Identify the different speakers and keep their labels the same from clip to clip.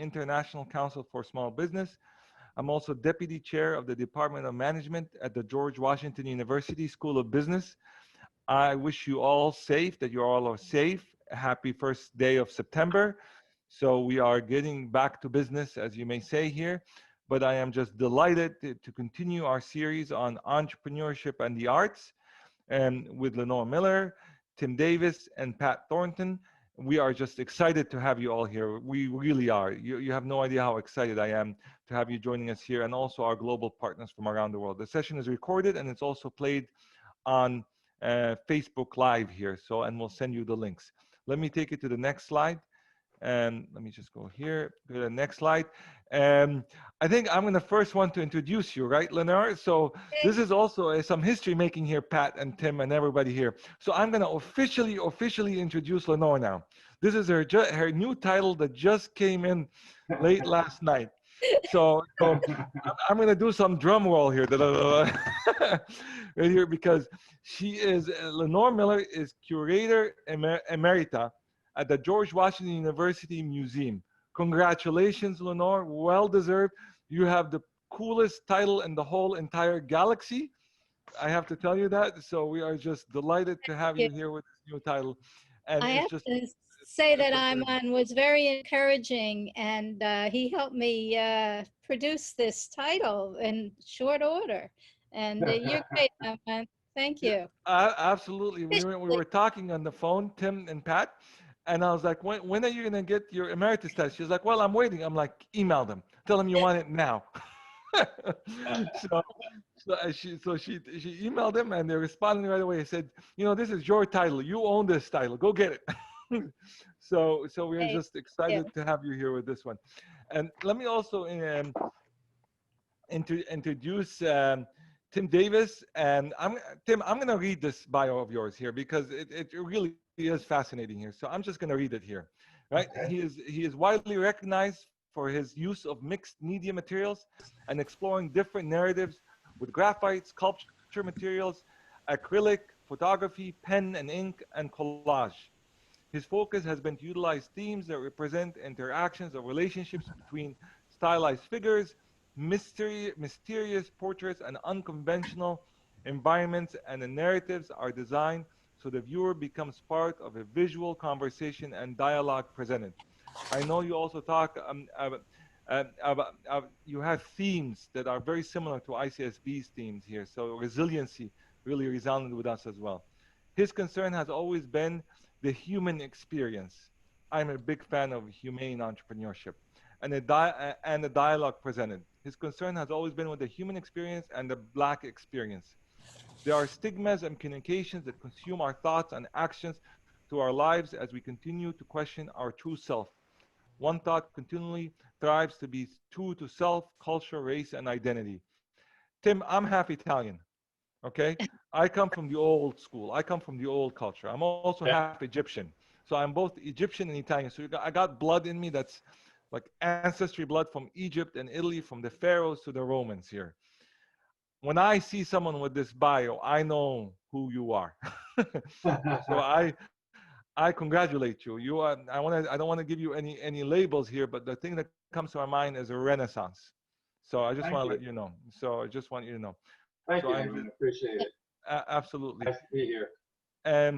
Speaker 1: International Council for Small Business. I'm also Deputy Chair of the Department of Management at the George Washington University School of Business. I wish you all safe, that you all are safe. Happy first day of September. So we are getting back to business, as you may say here, but I am just delighted to continue our series on entrepreneurship and the arts, and with Lenore Miller, Tim Davis, and Pat Thornton. We are just excited to have you all here. We really are. You have no idea how excited I am to have you joining us here, and also our global partners from around the world. The session is recorded and it's also played on Facebook Live here. So, and we'll send you the links. Let me take you to the next slide. And let me just go here, go to the next slide. I think I'm the first one to introduce you, right, Lenore? So this is also some history making here, Pat and Tim and everybody here. So I'm going to officially introduce Lenore now. This is her new title that just came in late last night. So I'm going to do some drum roll here, right here, because she is, Lenore Miller is Curator Emerita at the George Washington University Museum. Congratulations, Lenore, well deserved. You have the coolest title in the whole entire galaxy. I have to tell you that. So we are just delighted to have you here with this new title. And
Speaker 2: I
Speaker 1: it's
Speaker 2: have
Speaker 1: just
Speaker 2: to say that Ayman was very encouraging, and he helped me produce this title in short order. And you're great, Ayman. Thank you.
Speaker 1: Absolutely. We were talking on the phone, Tim and Pat, and I was like, when are you going to get your emeritus test? She's like, well, I'm waiting. I'm like, email them. Tell them you want it now. so she emailed them, and they responded right away. They said, this is your title. You own this title. Go get it. So we're just excited to have you here with this one. And let me also introduce Tim Davis. And Tim, I'm going to read this bio of yours here because it really is fascinating here. So I'm just going to read it here. Right? Okay. He is widely recognized for his use of mixed media materials and exploring different narratives with graphite, sculpture materials, acrylic, photography, pen and ink, and collage. His focus has been to utilize themes that represent interactions or relationships between stylized figures, mysterious portraits, and unconventional environments, and the narratives are designed so the viewer becomes part of a visual conversation and dialogue presented. I know you also talk you have themes that are very similar to ICSB's themes here. So resiliency really resounded with us as well. His concern has always been the human experience. I'm a big fan of humane entrepreneurship and the dialogue presented. His concern has always been with the human experience and the Black experience. There are stigmas and communications that consume our thoughts and actions to our lives as we continue to question our true self. One thought continually thrives to be true to self, culture, race, and identity. Tim, I'm half Italian, okay? I come from the old school. I come from the old culture. I'm also half Egyptian. So I'm both Egyptian and Italian. So I got blood in me that's like ancestry blood from Egypt and Italy, from the pharaohs to the Romans here. When I see someone with this bio, I know who you are. So I congratulate you. You are. I don't want to give you any labels here, but the thing that comes to our mind is a renaissance. So I just want to let you know. So I just want you to know.
Speaker 3: Thank you, I appreciate it.
Speaker 1: Absolutely.
Speaker 3: Nice to be here.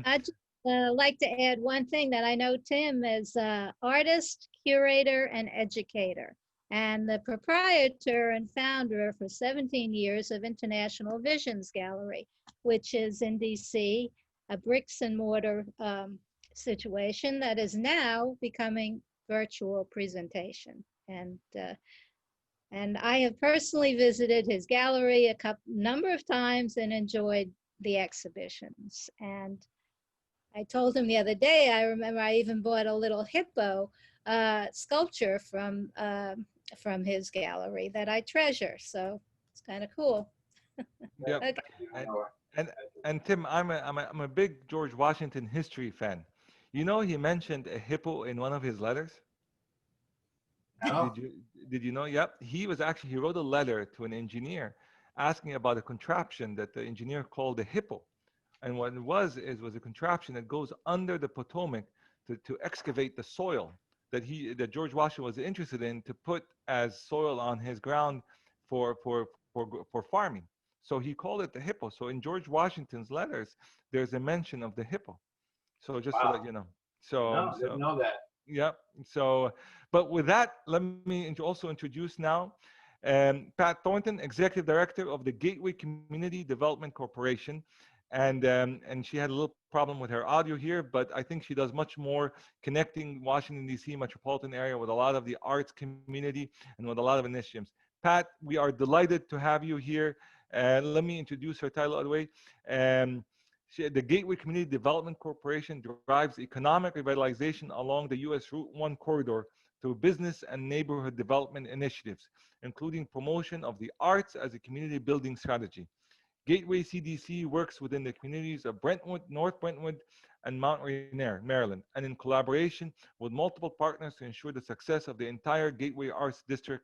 Speaker 2: I'd just like to add one thing, that I know Tim is artist, curator, and educator, and the proprietor and founder for 17 years of International Visions Gallery, which is in DC, a bricks and mortar situation that is now becoming virtual presentation. And I have personally visited his gallery a number of times and enjoyed the exhibitions. And I told him the other day, I remember I even bought a little hippo sculpture from his gallery that I treasure. So it's kind of cool.
Speaker 1: Yeah.
Speaker 2: Okay.
Speaker 1: And Tim, I'm a big George Washington history fan. You know, he mentioned a hippo in one of his letters.
Speaker 3: No.
Speaker 1: Did you know? Yep. He wrote a letter to an engineer asking about a contraption that the engineer called a hippo. And what it was a contraption that goes under the Potomac to excavate the soil that George Washington was interested in to put as soil on his ground for farming. So he called it the hippo. So in George Washington's letters, there's a mention of the hippo. So just to let
Speaker 3: Wow.
Speaker 1: you know.
Speaker 3: No, didn't know that.
Speaker 1: Yeah. So, but with that, let me also introduce now Pat Thornton, Executive Director of the Gateway Community Development Corporation. And she had a little problem with her audio here, but I think she does much more connecting Washington, D.C. metropolitan area with a lot of the arts community and with a lot of initiatives. Pat, we are delighted to have you here. Let me introduce her title, by the way. The Gateway Community Development Corporation drives economic revitalization along the U.S. Route 1 corridor through business and neighborhood development initiatives, including promotion of the arts as a community building strategy. Gateway CDC works within the communities of Brentwood, North Brentwood, and Mount Rainier, Maryland, and in collaboration with multiple partners to ensure the success of the entire Gateway Arts District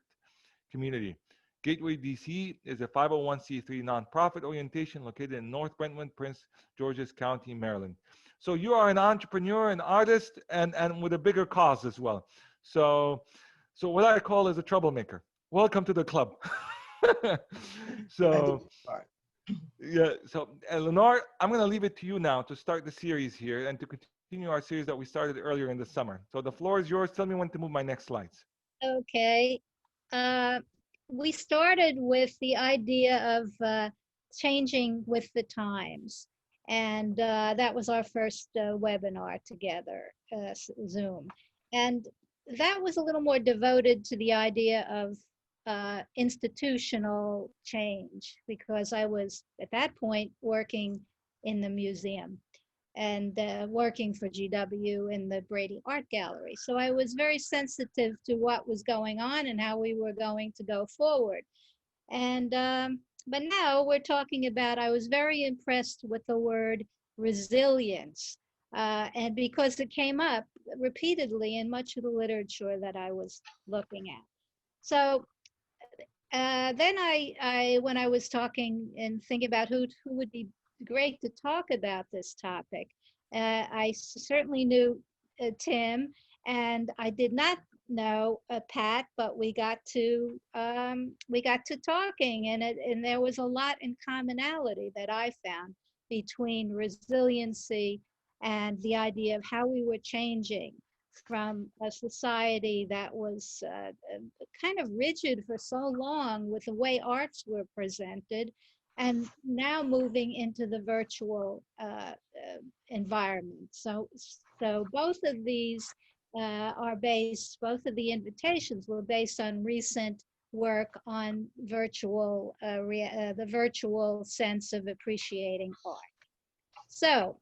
Speaker 1: community. Gateway DC is a 501c3 nonprofit orientation located in North Brentwood, Prince George's County, Maryland. So you are an entrepreneur, an artist, and with a bigger cause as well. So what I call is a troublemaker. Welcome to the club. So yeah, so Lenore, I'm going to leave it to you now to start the series here and to continue our series that we started earlier in the summer. So the floor is yours. Tell me when to move my next slides.
Speaker 2: Okay. We started with the idea of changing with the times. And that was our first webinar together, Zoom. And that was a little more devoted to the idea of institutional change, because I was at that point working in the museum and working for GW in the Brady Art Gallery. So I was very sensitive to what was going on and how we were going to go forward. And but now we're talking about, I was very impressed with the word resilience, and because it came up repeatedly in much of the literature that I was looking at. So then when I was talking and thinking about who would be great to talk about this topic, I certainly knew Tim, and I did not know Pat, but we got to talking, and there was a lot in commonality that I found between resiliency and the idea of how we were changing from a society that was kind of rigid for so long with the way arts were presented, and now moving into the virtual environment. So both of these both of the invitations were based on recent work on the virtual sense of appreciating art. So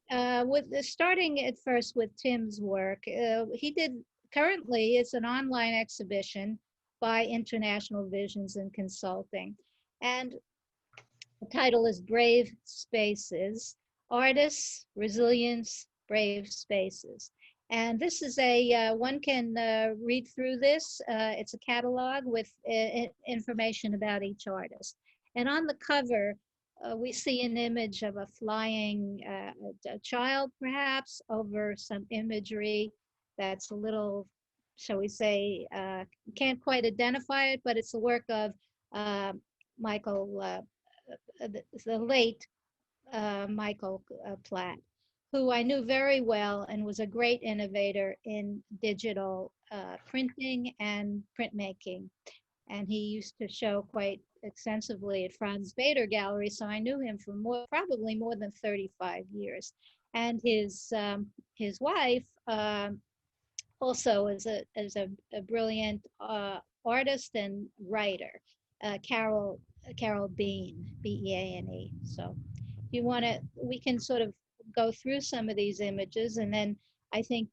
Speaker 2: starting at first with Tim's work, currently it's an online exhibition by International Visions and Consulting. And the title is Brave Spaces, Artists, Resilience, Brave Spaces. And this is one can read through this. It's a catalog with information about each artist. And on the cover, we see an image of a flying a child, perhaps, over some imagery that's a little, shall we say, can't quite identify it, but it's the work of Michael, the late Michael Platt, who I knew very well and was a great innovator in digital printing and printmaking. And he used to show quite extensively at Franz Bader Gallery, so I knew him for probably more than 35 years. And his wife also is a brilliant artist and writer, Carol Bean, B-E-A-N-E. So if you want to, we can sort of go through some of these images, and then I think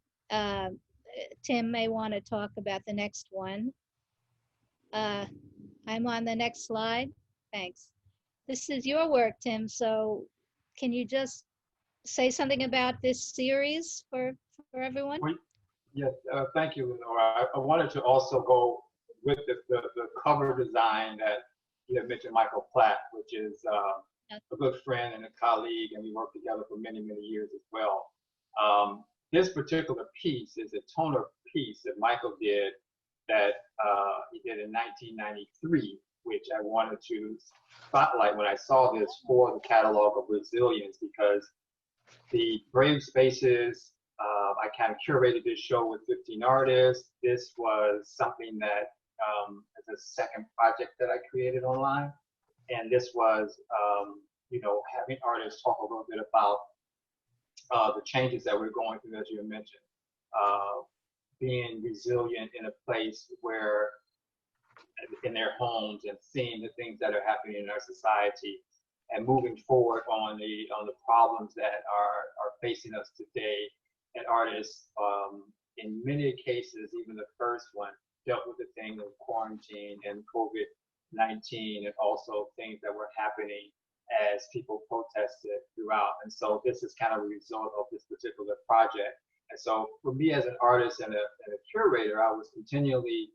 Speaker 2: Tim may want to talk about the next one. I'm on the next slide. Thanks. This is your work, Tim. So can you just say something about this series for everyone?
Speaker 3: Yes, thank you, Lenore. I wanted to also go with the cover design that you have mentioned, Michael Platt, which is a good friend and a colleague, and we worked together for many, many years as well. This particular piece is a toner piece that Michael did that he did in 1993, which I wanted to spotlight when I saw this for the catalog of resilience, because the Brave Spaces, I kind of curated this show with 15 artists. This was something that is a second project that I created online. And this was, you know, having artists talk a little bit about the changes that we're going through, as you mentioned. Being resilient in a place where, in their homes, and seeing the things that are happening in our society, and moving forward on the problems that are facing us today. And artists, in many cases, even the first one, dealt with the thing of quarantine and COVID-19, and also things that were happening as people protested throughout. And so this is kind of a result of this particular project. And so for me as an artist and a curator, I was continually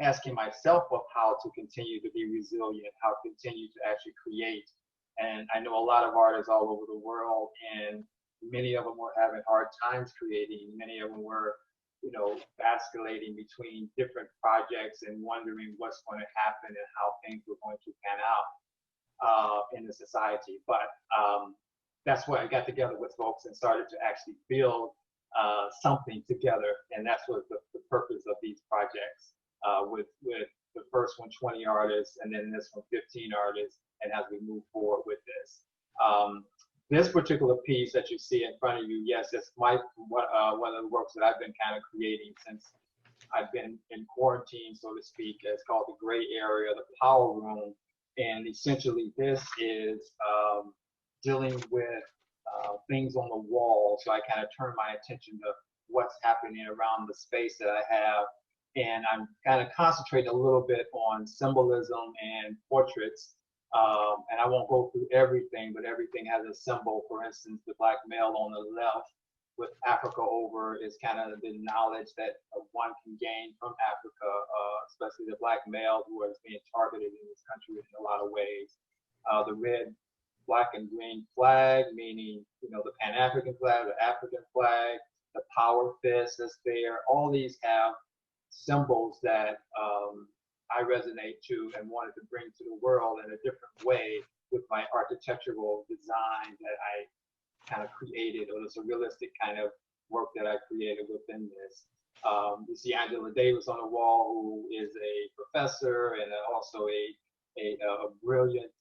Speaker 3: asking myself of how to continue to be resilient, how to continue to actually create. And I know a lot of artists all over the world, and many of them were having hard times creating. Many of them were, you know, vasculating between different projects and wondering what's going to happen and how things were going to pan out in the society. But that's why I got together with folks and started to actually build something together. And that's what the purpose of these projects, with the first one 20 artists, and then this one 15 artists, and as we move forward with this. This particular piece that you see in front of you, yes, it's one of the works that I've been kind of creating since I've been in quarantine, so to speak. It's called The Gray Area, the Power Room. And essentially this is dealing with things on the wall. So I kind of turn my attention to what's happening around the space that I have. And I'm kind of concentrating a little bit on symbolism and portraits. And I won't go through everything, but everything has a symbol. For instance, the black male on the left with Africa over is kind of the knowledge that one can gain from Africa, especially the black male who is being targeted in this country in a lot of ways. The red, black, and green flag, meaning, you know, the Pan-African flag, the African flag, the power fist that's there. All these have symbols that I resonate to and wanted to bring to the world in a different way with my architectural design that I kind of created, or it's a realistic kind of work that I created within this. You see Angela Davis on the wall, who is a professor and also a brilliant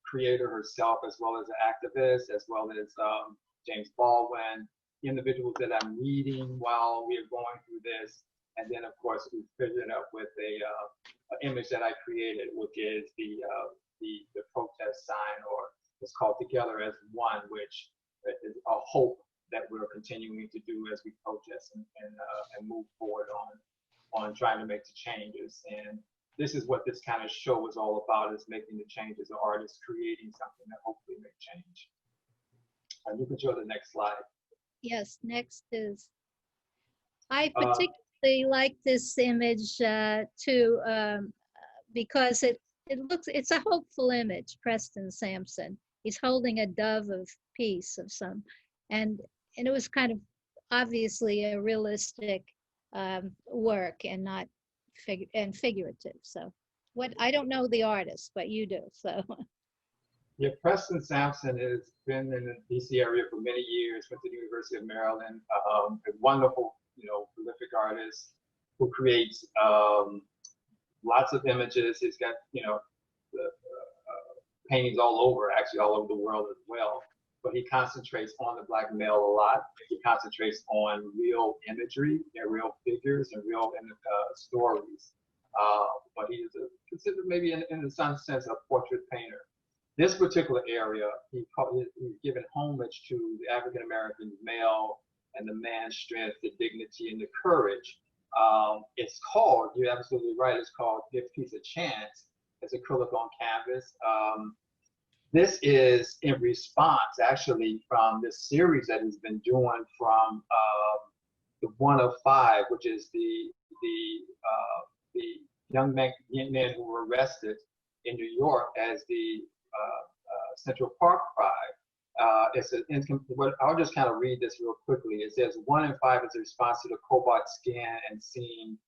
Speaker 3: creator herself, as well as an activist, as well as James Baldwin, individuals that I'm reading while we are going through this. And then, of course, we figured it up with an image that I created, which is the protest sign, or it's called Together as One, which is a hope that we're continuing to do as we protest and move forward on trying to make the changes. And this is what this kind of show is all about, is making the changes, the artists creating something that hopefully make change. And you can show the next slide.
Speaker 2: Yes, next is, I particularly like this image too, because it's a hopeful image. Preston Sampson, he's holding a dove of peace of some, and it was kind of obviously a realistic work and not figurative. So I don't know the artist, but you do, so.
Speaker 3: Yeah, Preston Sampson has been in the DC area for many years, went to the University of Maryland, a wonderful, you know, prolific artist who creates lots of images. He's got, you know, the paintings all over the world as well. But he concentrates on the black male a lot. He concentrates on real imagery and real figures and real stories. But he is considered maybe in some sense a portrait painter. This particular area, he's given homage to the African-American male and the man's strength, the dignity, and the courage. It's called, you're absolutely right, it's called Give Peace a Chance. It's acrylic on canvas. This is in response, actually, from this series that he's been doing from the One of Five, which is the young men who were arrested in New York as the Central Park Pride. I'll just kind of read this real quickly. It says 1 in 5 is a response to the cobalt scan and seeing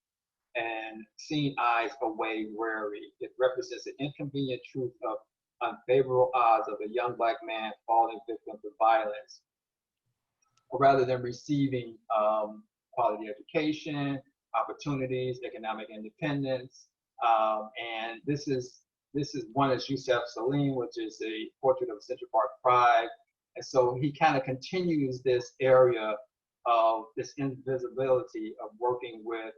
Speaker 3: eyes away wary. It represents the inconvenient truth of unfavorable odds of a young Black man falling victim to violence, rather than receiving quality education, opportunities, economic independence. And this is one is Yusef Salim, which is a portrait of Central Park Pride. And so he kind of continues this area of this invisibility of working with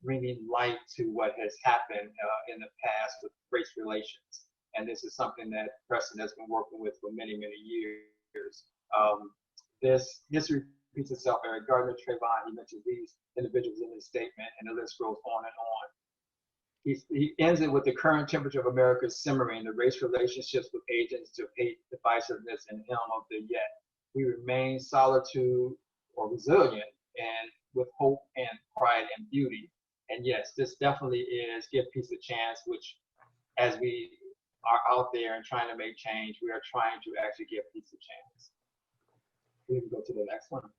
Speaker 3: bringing light to what has happened in the past with race relations. And this is something that Preston has been working with for many, many years. This history repeats itself. Eric Gardner, Trayvon, he mentions these individuals in his statement, and the list goes on and on. He ends it with the current temperature of America simmering, the race relationships with agents to hate, divisiveness, and helm of the yet. We remain solitude or resilient and with hope and pride and beauty. And yes, this definitely is give peace a chance, which as we are out there and trying to make change, we are trying to actually give peace a chance. We can go to the next one.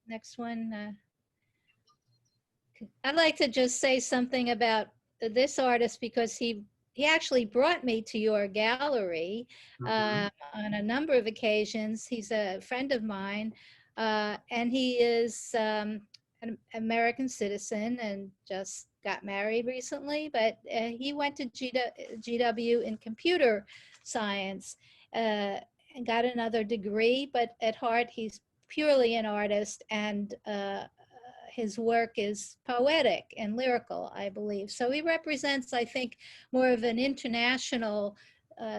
Speaker 2: Next one. I'd like to just say something about this artist because he actually brought me to your gallery on a number of occasions. He's a friend of mine, and he is an American citizen and just got married recently, but he went to GW in computer science and got another degree, but at heart he's purely an artist, and his work is poetic and lyrical, I believe. So he represents, I think, more of an international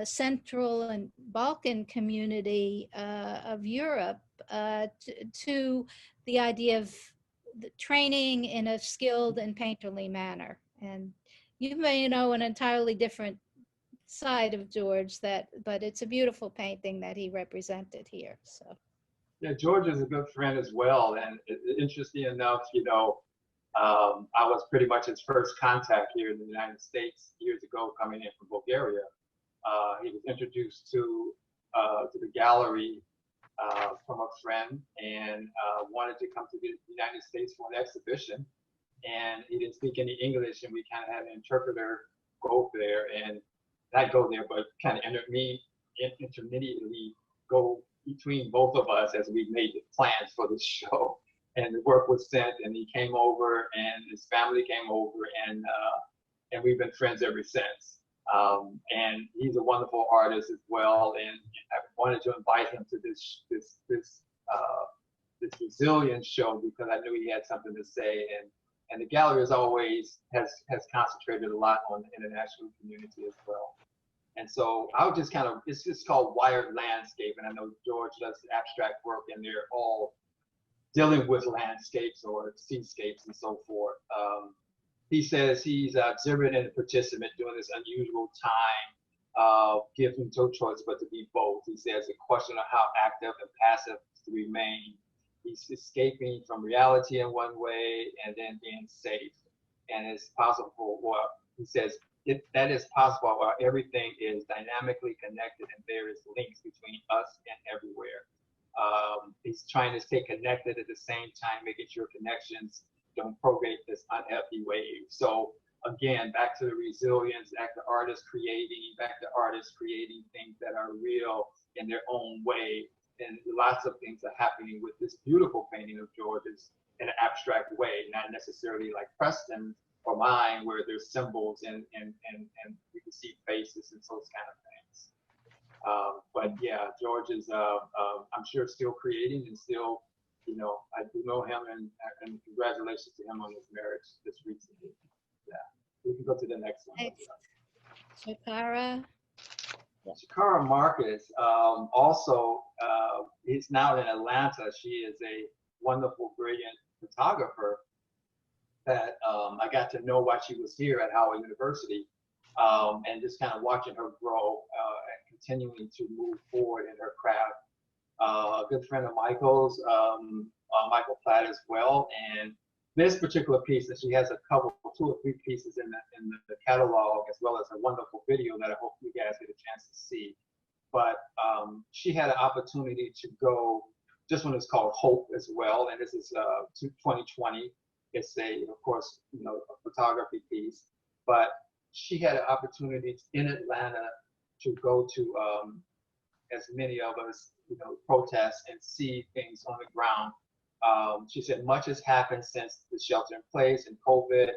Speaker 2: Central and Balkan community of Europe to the idea of the training in a skilled and painterly manner. And you may know an entirely different side of George, but it's a beautiful painting that he represented here. So.
Speaker 3: Yeah, George is a good friend as well. And interesting enough, I was pretty much his first contact here in the United States years ago, coming in from Bulgaria. He was introduced to the gallery from a friend and wanted to come to the United States for an exhibition. And he didn't speak any English, and we kind of had an interpreter go there, and not go there, but kind of intermediately go between both of us as we made the plans for the show. And the work was sent, and he came over, and his family came over, and we've been friends ever since. And he's a wonderful artist as well, and I wanted to invite him to this resilience show because I knew he had something to say. And the gallery as always has concentrated a lot on the international community as well. And so I would just it's just called Wired Landscape. And I know George does abstract work, and they're all dealing with landscapes or seascapes and so forth. He says he's an observant and a participant during this unusual time, gives him no choice but to be both. He says the question of how active and passive to remain. He's escaping from reality in one way and then being safe. And it's possible, well, he says, that is possible while everything is dynamically connected and there is links between us and everywhere. He's trying to stay connected at the same time, making sure connections don't prorate this unhealthy wave. So again, back to the resilience, back to artists creating things that are real in their own way. And lots of things are happening with this beautiful painting of George's in an abstract way, not necessarily like Preston or mine, where there's symbols and you can see faces and those kind of things. But yeah, George is, I'm sure, still creating and still, I do know him, and congratulations to him on his marriage just recently. Yeah, we can go to the next one.
Speaker 2: Shakara.
Speaker 3: Shakara Marcus also is now in Atlanta. She is a wonderful, brilliant photographer that I got to know while she was here at Howard University, and just kind of watching her grow and continuing to move forward in her craft. A good friend of Michael's, Michael Platt as well. And this particular piece, that she has a couple, 2 or 3 pieces in the catalog, as well as a wonderful video that I hope you guys get a chance to see. but she had an opportunity to go. This one is called Hope as well, and this is 2020. It's of course, a photography piece, but she had an opportunity in Atlanta to go to, as many of us, protest and see things on the ground. She said much has happened since the shelter in place and COVID.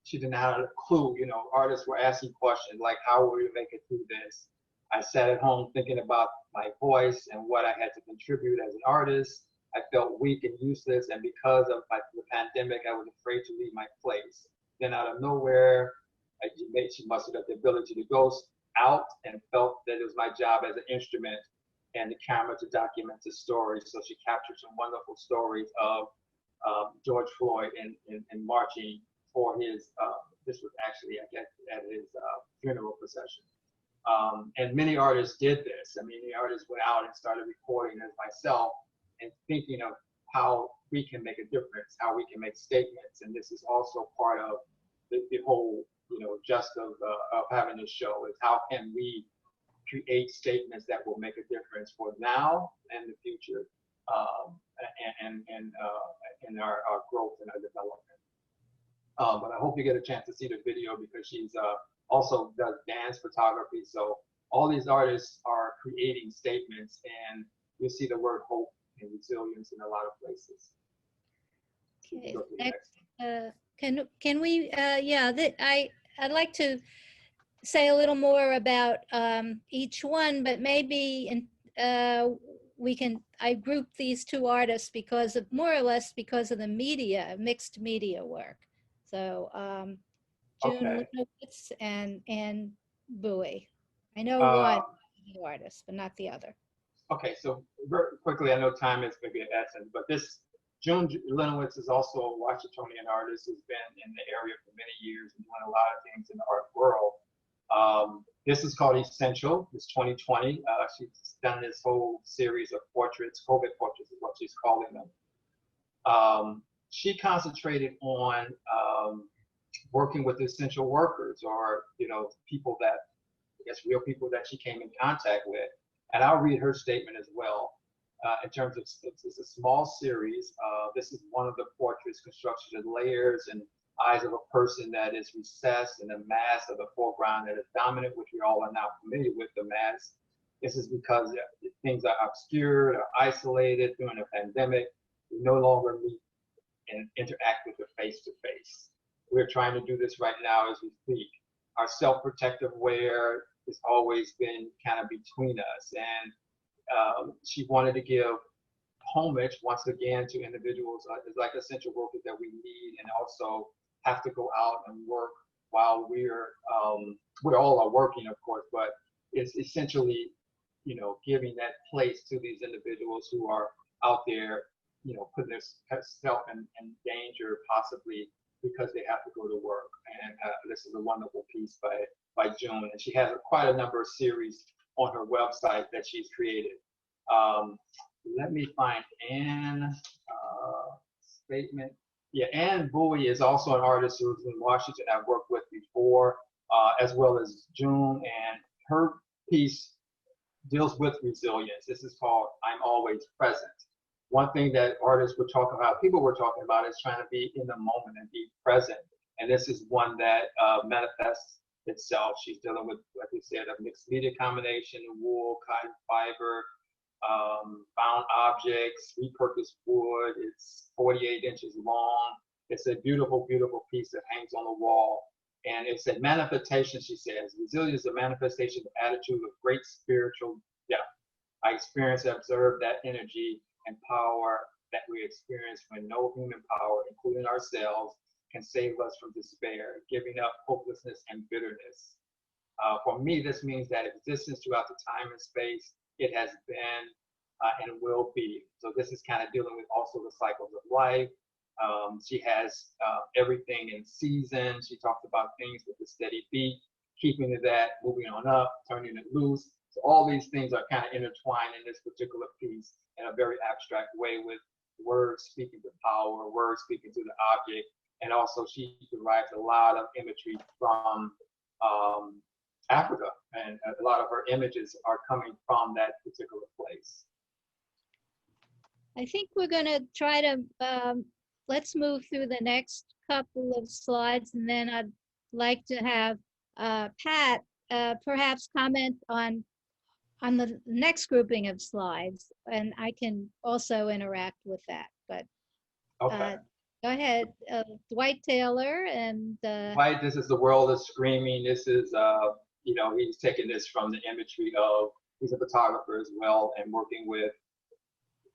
Speaker 3: She didn't have a clue. Artists were asking questions like, how will we make it through this? I sat at home thinking about my voice and what I had to contribute as an artist. I felt weak and useless, and because of the pandemic, I was afraid to leave my place. Then out of nowhere, she mustered up the ability to go out and felt that it was my job as an instrument and the camera to document the story. So she captured some wonderful stories of George Floyd and marching for his, this was actually, I guess, at his funeral procession. And many artists did this. I mean, the artists went out and started recording as myself and thinking of how we can make a difference, how we can make statements. And this is also part of the whole, gist of having this show is how can we create statements that will make a difference for now and the future, and our growth and our development. But I hope you get a chance to see the video because she's also does dance photography. So all these artists are creating statements, and you see the word hope and resilience in a lot of places.
Speaker 2: Okay. Can we? I'd like to say a little more about each one, but maybe we can. I grouped these two artists because of more or less because of the media, mixed media work. So June Lewis and Bowie. I know one artist, but not the other.
Speaker 3: Okay, so very quickly, I know time is maybe an essence, but this June Lenowitz is also a Washingtonian artist who's been in the area for many years and doing a lot of things in the art world. This is called Essential. It's 2020. She's done this whole series of portraits, COVID portraits is what she's calling them. She concentrated on working with essential workers or, people that, I guess, real people that she came in contact with. And I'll read her statement as well. In terms of, it's a small series. This is one of the portraits constructed in layers and eyes of a person that is recessed and a mask of the foreground that is dominant, which we all are now familiar with, the mask. This is because things are obscured or isolated during a pandemic. We no longer meet and interact with the face-to-face. We're trying to do this right now as we speak. Our self-protective wear has always been kind of between us. And she wanted to give homage once again to individuals like essential workers that we need and also have to go out and work while we all are working, of course, but it's essentially, giving that place to these individuals who are out there, putting themselves in danger possibly because they have to go to work. And this is a wonderful piece by June, and she has quite a number of series on her website that she's created. Let me find Anne's statement. Yeah, Anne Bowie is also an artist who's in Washington I've worked with before, as well as June, and her piece deals with resilience. This is called I'm Always Present. One thing that artists were talking about, people were talking about, is trying to be in the moment and be present. And this is one that manifests itself. She's dealing with, like we said, a mixed media combination, wool, cotton fiber, found objects, repurposed wood. It's 48 inches long. It's a beautiful, beautiful piece that hangs on the wall. And it's a manifestation, she says. Resilience is a manifestation of attitude of great spiritual depth. I experienced and observed that energy and power that we experience when no human power, including ourselves, can save us from despair, giving up hopelessness and bitterness. For me, this means that existence throughout the time and space, it has been and will be. So this is kind of dealing with also the cycles of life. She has everything in season. She talked about things with a steady beat, keeping to that, moving on up, turning it loose. So all these things are kind of intertwined in this particular piece in a very abstract way, with words speaking to power, words speaking to the object. And also she derives a lot of imagery from Africa, and a lot of her images are coming from that particular place.
Speaker 2: I think we're going to try to, let's move through the next couple of slides, and then I'd like to have Pat perhaps comment on the next grouping of slides, and I can also interact with that. But
Speaker 3: Okay.
Speaker 2: go ahead, Dwight Taylor. And
Speaker 3: Dwight, this is The World is Screaming. This is, you know, he's taking this from the imagery of, he's a photographer as well, and working with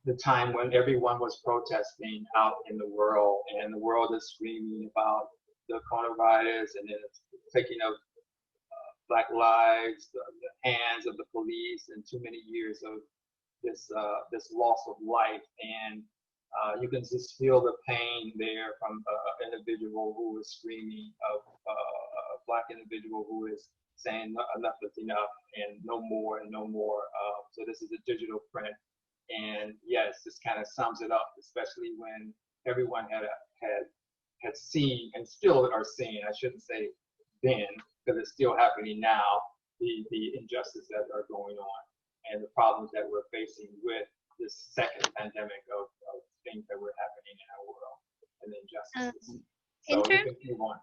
Speaker 3: the time when everyone was protesting out in the world, and the world is screaming about the coronavirus, and then it's taking of Black lives, the hands of the police, and too many years of this loss of life. And you can just feel the pain there from an individual who is screaming, of a Black individual who is saying enough is enough, and no more and no more. So this is a digital print. And yes, this kind of sums it up, especially when everyone had seen, and still are seeing, I shouldn't say then, because it's still happening now, the injustices that are going on and the problems that we're facing with this second pandemic of things that were happening in our world and the injustices.
Speaker 2: In
Speaker 3: So we
Speaker 2: terms
Speaker 3: can move on.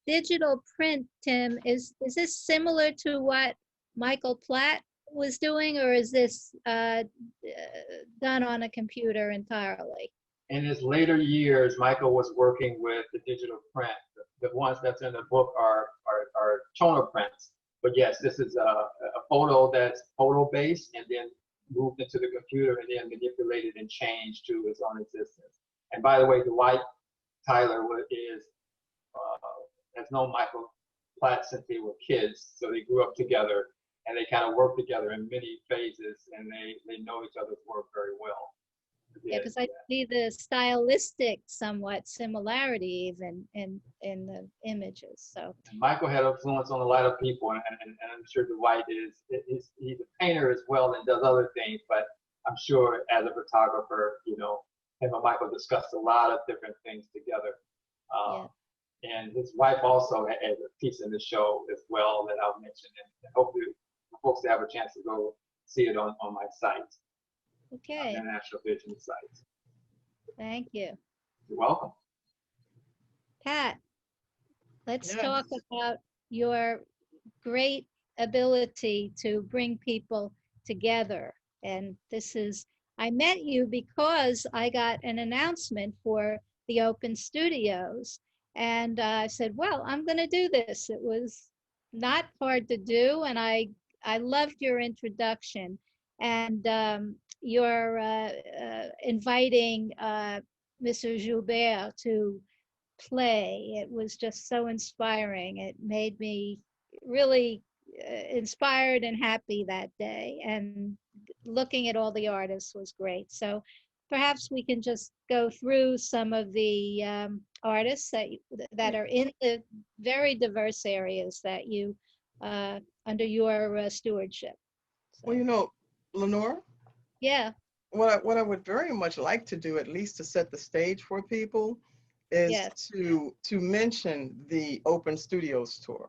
Speaker 2: digital print, Tim, is this similar to what Michael Platt was doing, or is this done on a computer entirely?
Speaker 3: In his later years, Michael was working with the digital print. The ones that's in the book are toner prints. But yes, this is a photo that's photo-based and then moved into the computer and then manipulated and changed to its own existence. And by the way, Dwight Tyler has known Michael Platt since they were kids. So they grew up together, and they kind of work together in many phases, and they know each other's work very well.
Speaker 2: Yeah, because I see the stylistic somewhat similarity even in the images. So
Speaker 3: and Michael had influence on a lot of people, and I'm sure Dwight he's a painter as well and does other things, but I'm sure as a photographer, you know, him and Michael discussed a lot of different things together.
Speaker 2: yeah.
Speaker 3: And his wife also has a piece in the show as well that I'll mention, and hopefully folks have a chance to go see it on my site.
Speaker 2: Okay.
Speaker 3: International Vision site.
Speaker 2: Thank you.
Speaker 3: You're welcome.
Speaker 2: Pat, let's
Speaker 4: Yes.
Speaker 2: talk about your great ability to bring people together. And this is, I met you because I got an announcement for the Open Studios. And I said, well, I'm going to do this. It was not hard to do. And I loved your introduction. And you're inviting Mr. Joubert to play. It was just so inspiring. It made me really inspired and happy that day. And looking at all the artists was great. So perhaps we can just go through some of the artists that are in the very diverse areas that you, under your stewardship. So,
Speaker 4: Well, you know, Lenore,
Speaker 2: yeah.
Speaker 4: what I would very much like to do, at least to set the stage for people, is
Speaker 2: Yes.
Speaker 4: to mention the Open Studios tour.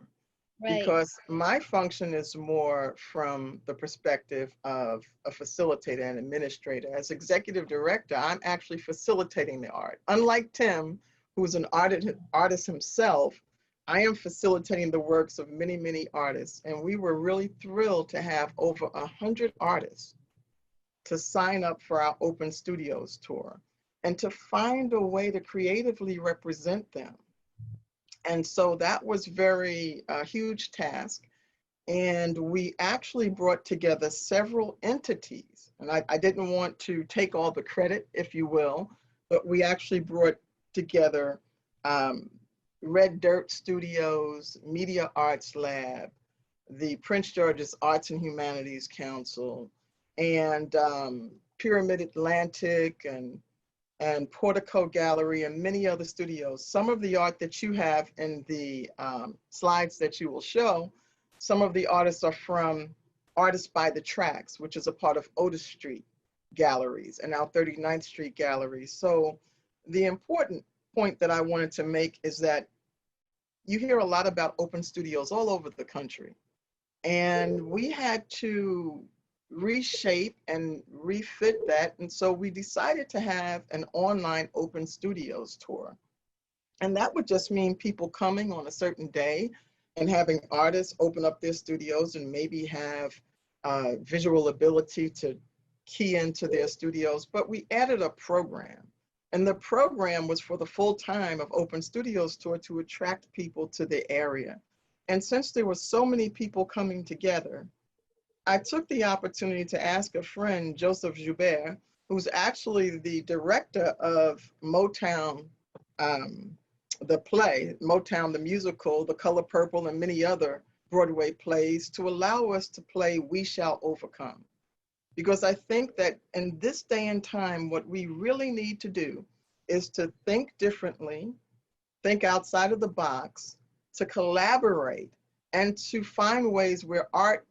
Speaker 2: Right.
Speaker 4: Because my function is more from the perspective of a facilitator and administrator. As executive director, I'm actually facilitating the art. Unlike Tim, who's an artist himself, I am facilitating the works of many, many artists. And we were really thrilled to have over 100 artists to sign up for our Open Studios tour and to find a way to creatively represent them. And so that was a huge task. And we actually brought together several entities. And I didn't want to take all the credit, if you will, but we actually brought together Red Dirt Studios, Media Arts Lab, the Prince George's Arts and Humanities Council, and Pyramid Atlantic, and Portico Gallery, and many other studios. Some of the art that you have in the slides that you will show, some of the artists are from Artists by the Tracks, which is a part of Otis Street Galleries and now 39th Street Galleries. So the important point that I wanted to make is that you hear a lot about open studios all over the country, And we had to reshape and refit that. And so we decided to have an online open studios tour. And that would just mean people coming on a certain day and having artists open up their studios and maybe have visual ability to key into their studios. But we added a program. And the program was for the full time of Open Studios Tour to attract people to the area. And since there were so many people coming together, I took the opportunity to ask a friend, Joseph Joubert, who's actually the director of Motown, the play, Motown, the musical, The Color Purple, and many other Broadway plays, to allow us to play We Shall Overcome. Because I think that in this day and time, what we really need to do is to think differently, think outside of the box, to collaborate, and to find ways where art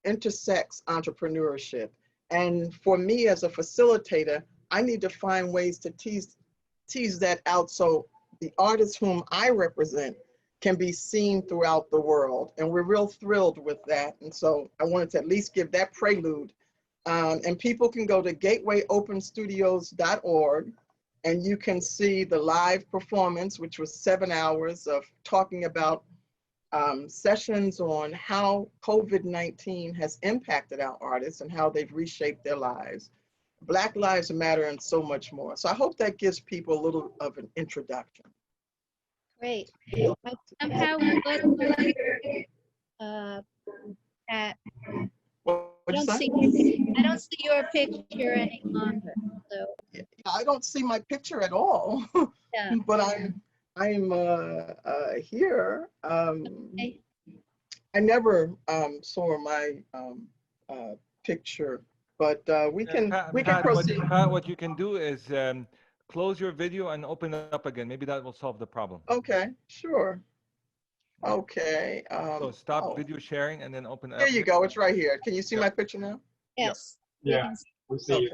Speaker 4: intersects entrepreneurship. And for me as a facilitator, I need to find ways to tease that out so the artists whom I represent can be seen throughout the world. And we're real thrilled with that. And so I wanted to at least give that prelude. And people can go to gatewayopenstudios.org and you can see the live performance, which was 7 hours of talking about sessions on how COVID-19 has impacted our artists and how they've reshaped their lives. Black Lives Matter and so much more. So I hope that gives people a little of an introduction.
Speaker 2: Great. But somehow we lost Pat. I don't see your picture any longer. So
Speaker 4: I don't see my picture at all.
Speaker 2: yeah.
Speaker 4: But I'm here.
Speaker 2: Okay.
Speaker 4: I never saw my picture, but we can proceed.
Speaker 1: Pat, what you can do is close your video and open it up again. Maybe that will solve the problem.
Speaker 4: Okay, sure. Okay.
Speaker 1: So stop video sharing and then open it up.
Speaker 4: There you go. It's right here. Can you see my picture now?
Speaker 2: Yes.
Speaker 3: Yeah, we see you.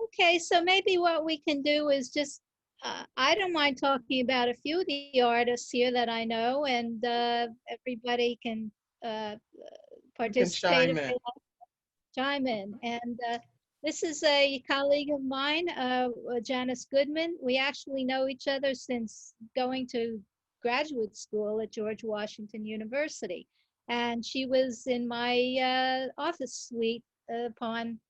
Speaker 2: Okay, so maybe what we can do is just, I don't mind talking about a few of the artists here that I know, and everybody can participate.
Speaker 4: Chime in.
Speaker 2: Chime in. And this is a colleague of mine, Janice Goodman. We actually know each other since going to graduate school at George Washington University. And she was in my office suite upon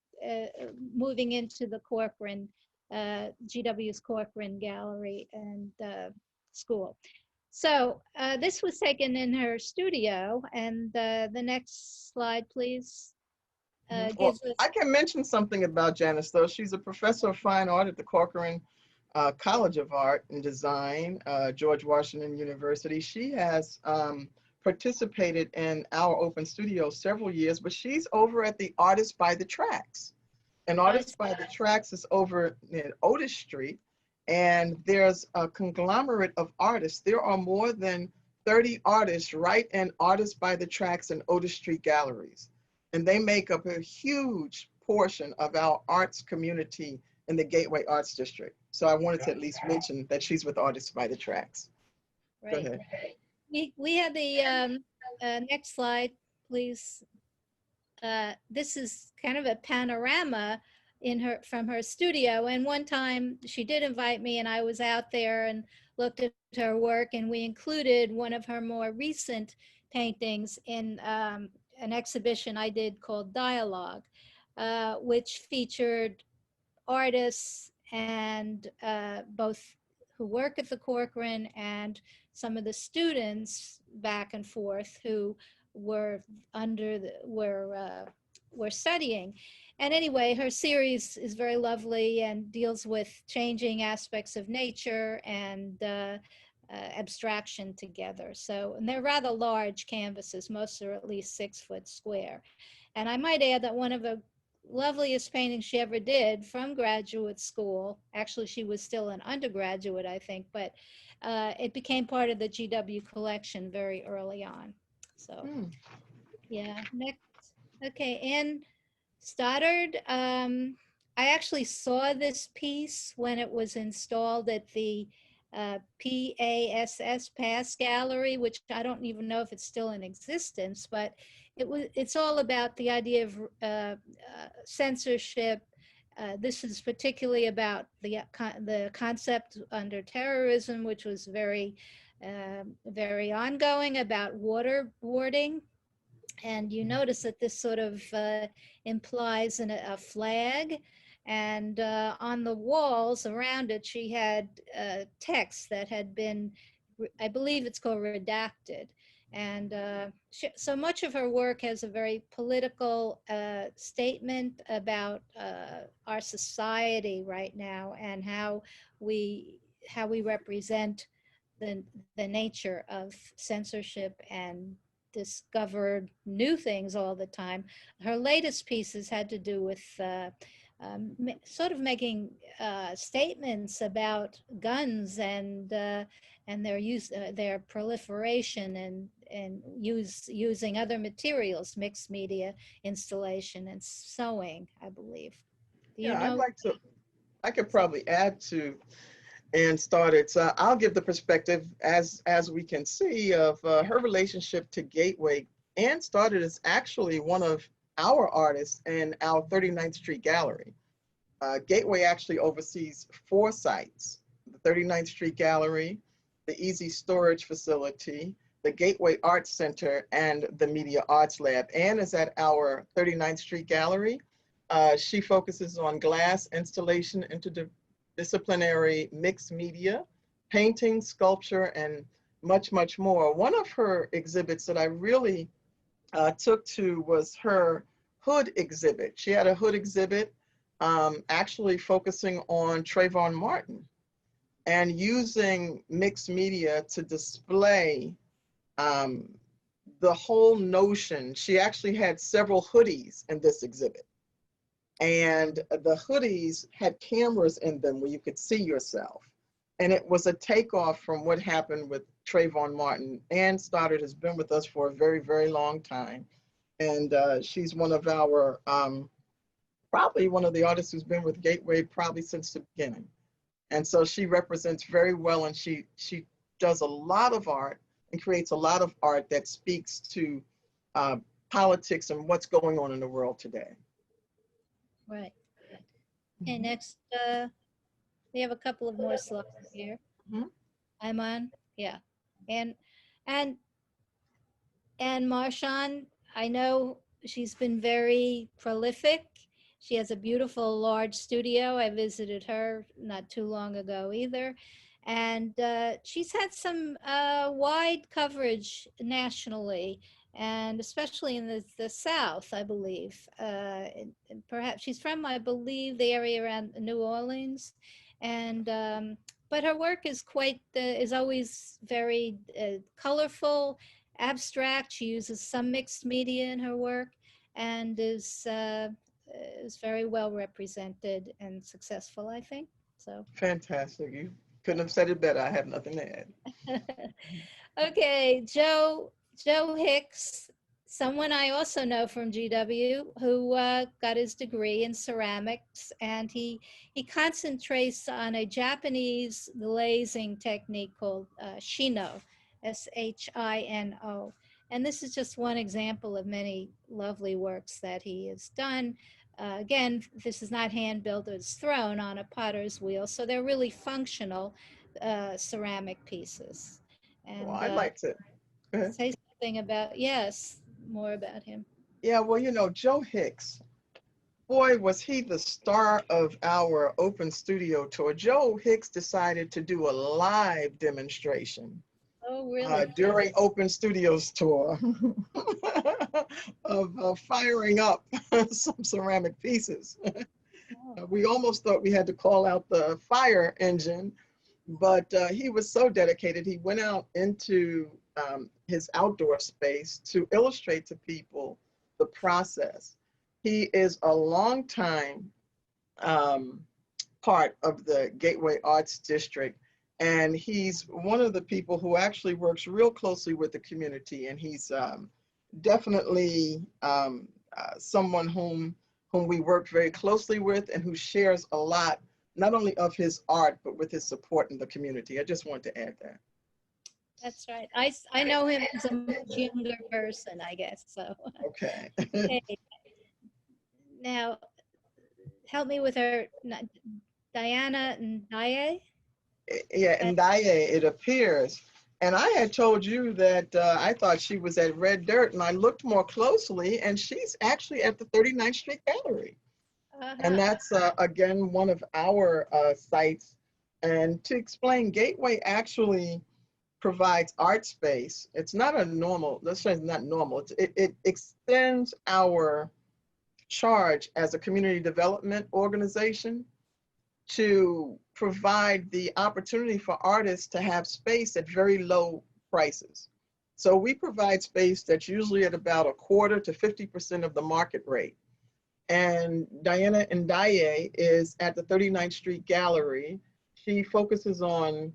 Speaker 2: moving into the Corcoran, GW's Corcoran Gallery and school. So this was taken in her studio, and the next slide, please.
Speaker 4: Well, I can mention something about Janice, though. She's a professor of fine art at the Corcoran College of Art and Design, George Washington University. She has participated in our open studio several years, but she's over at the Artists by the Tracks. And Artists by the Tracks is over in Otis Street, and there's a conglomerate of artists. There are more than 30 artists right in Artists by the Tracks and Otis Street galleries. And they make up a huge portion of our arts community in the Gateway Arts District. So I wanted to at least mention that she's with Artists by the Tracks.
Speaker 2: Right.
Speaker 4: Go ahead.
Speaker 2: We have the next slide, please. This is kind of a panorama from her studio. And one time she did invite me, and I was out there and looked at her work, and we included one of her more recent paintings in an exhibition I did called Dialogue, which featured artists and both who work at the Corcoran and some of the students back and forth who were were studying. And anyway, her series is very lovely and deals with changing aspects of nature and abstraction together. So, and they're rather large canvases. Most are at least 6 foot square. And I might add that one of the loveliest paintings she ever did from graduate school, actually she was still an undergraduate, I think, but it became part of the GW collection very early on. So yeah, next. Okay, Ann Stoddard. I actually saw this piece when it was installed at the PASS Gallery, which I don't even know if it's still in existence, but it's all about the idea of censorship. This is particularly about the concept under terrorism, which was very ongoing, about waterboarding. And you notice that this sort of implies a flag. And on the walls around it, she had text that had been, I believe it's called redacted. And so much of her work has a very political statement about our society right now, and how we represent the nature of censorship and discovered new things all the time. Her latest pieces had to do with sort of making statements about guns and their use, their proliferation, and using other materials, mixed media installation and sewing, I believe. Do you
Speaker 4: Yeah,
Speaker 2: know?
Speaker 4: I could probably add to and started. So I'll give the perspective as we can see of her relationship to Gateway. Ann started as actually one of our artists in our 39th Street Gallery. Gateway actually oversees 4 sites: the 39th Street Gallery, the Easy Storage Facility, the Gateway Arts Center, and the Media Arts Lab. Ann is at our 39th Street Gallery. She focuses on glass installation, interdisciplinary mixed media, painting, sculpture, and much, much more. One of her exhibits that I really took to was her hood exhibit. She had a hood exhibit actually focusing on Trayvon Martin and using mixed media to display the whole notion. She actually had several hoodies in this exhibit. And the hoodies had cameras in them where you could see yourself. And it was a takeoff from what happened with Trayvon Martin. Ann Stoddard has been with us for a very, very long time. And she's one of our, probably one of the artists who's been with Gateway probably since the beginning. And so she represents very well, and she does a lot of art and creates a lot of art that speaks to politics and what's going on in the world today.
Speaker 2: Right. Okay, next, we have a couple of more slides here. Ayman, yeah. And Marshawn, I know she's been very prolific. She has a beautiful large studio. I visited her not too long ago either. And she's had some wide coverage nationally, and especially in the South, I believe. And perhaps she's from, I believe, the area around New Orleans. And but her work is is always very colorful, abstract. She uses some mixed media in her work, and is very well represented and successful, I think. So
Speaker 4: fantastic. You couldn't have said it better. I have nothing to add.
Speaker 2: Okay, Joe Hicks, someone I also know from GW, who got his degree in ceramics, and he concentrates on a Japanese glazing technique called shino, Shino. And this is just one example of many lovely works that he has done. Again, this is not hand built, it's thrown on a potter's wheel, so they're really functional ceramic pieces. And
Speaker 4: Well, I'd like to
Speaker 2: say something about, yes, more about him.
Speaker 4: Yeah, well, you know, Joe Hicks, boy, was he the star of our open studio tour. Joe Hicks decided to do a live demonstration.
Speaker 2: Oh, really?
Speaker 4: During Open Studios tour of firing up some ceramic pieces. We almost thought we had to call out the fire engine, but he was so dedicated. He went out into his outdoor space to illustrate to people the process. He is a longtime part of the Gateway Arts District, and he's one of the people who actually works real closely with the community, and he's definitely someone whom we work very closely with, and who shares a lot not only of his art, but with his support in the community. I just want to add that.
Speaker 2: That's right. I know him as a much younger person, I guess. So,
Speaker 4: Okay.
Speaker 2: okay. Now, help me with her, Diana Ndaye.
Speaker 4: Yeah, Ndaye, it appears. And I had told you that I thought she was at Red Dirt, and I looked more closely, and she's actually at the 39th Street Gallery. And that's, again, one of our sites. And to explain, Gateway actually provides art space. It's not a normal, let's say it's not normal, it extends our charge as a community development organization to provide the opportunity for artists to have space at very low prices. So we provide space that's usually at about 1/4 to 50% of the market rate. And Diana Ndaye is at the 39th Street Gallery. She focuses on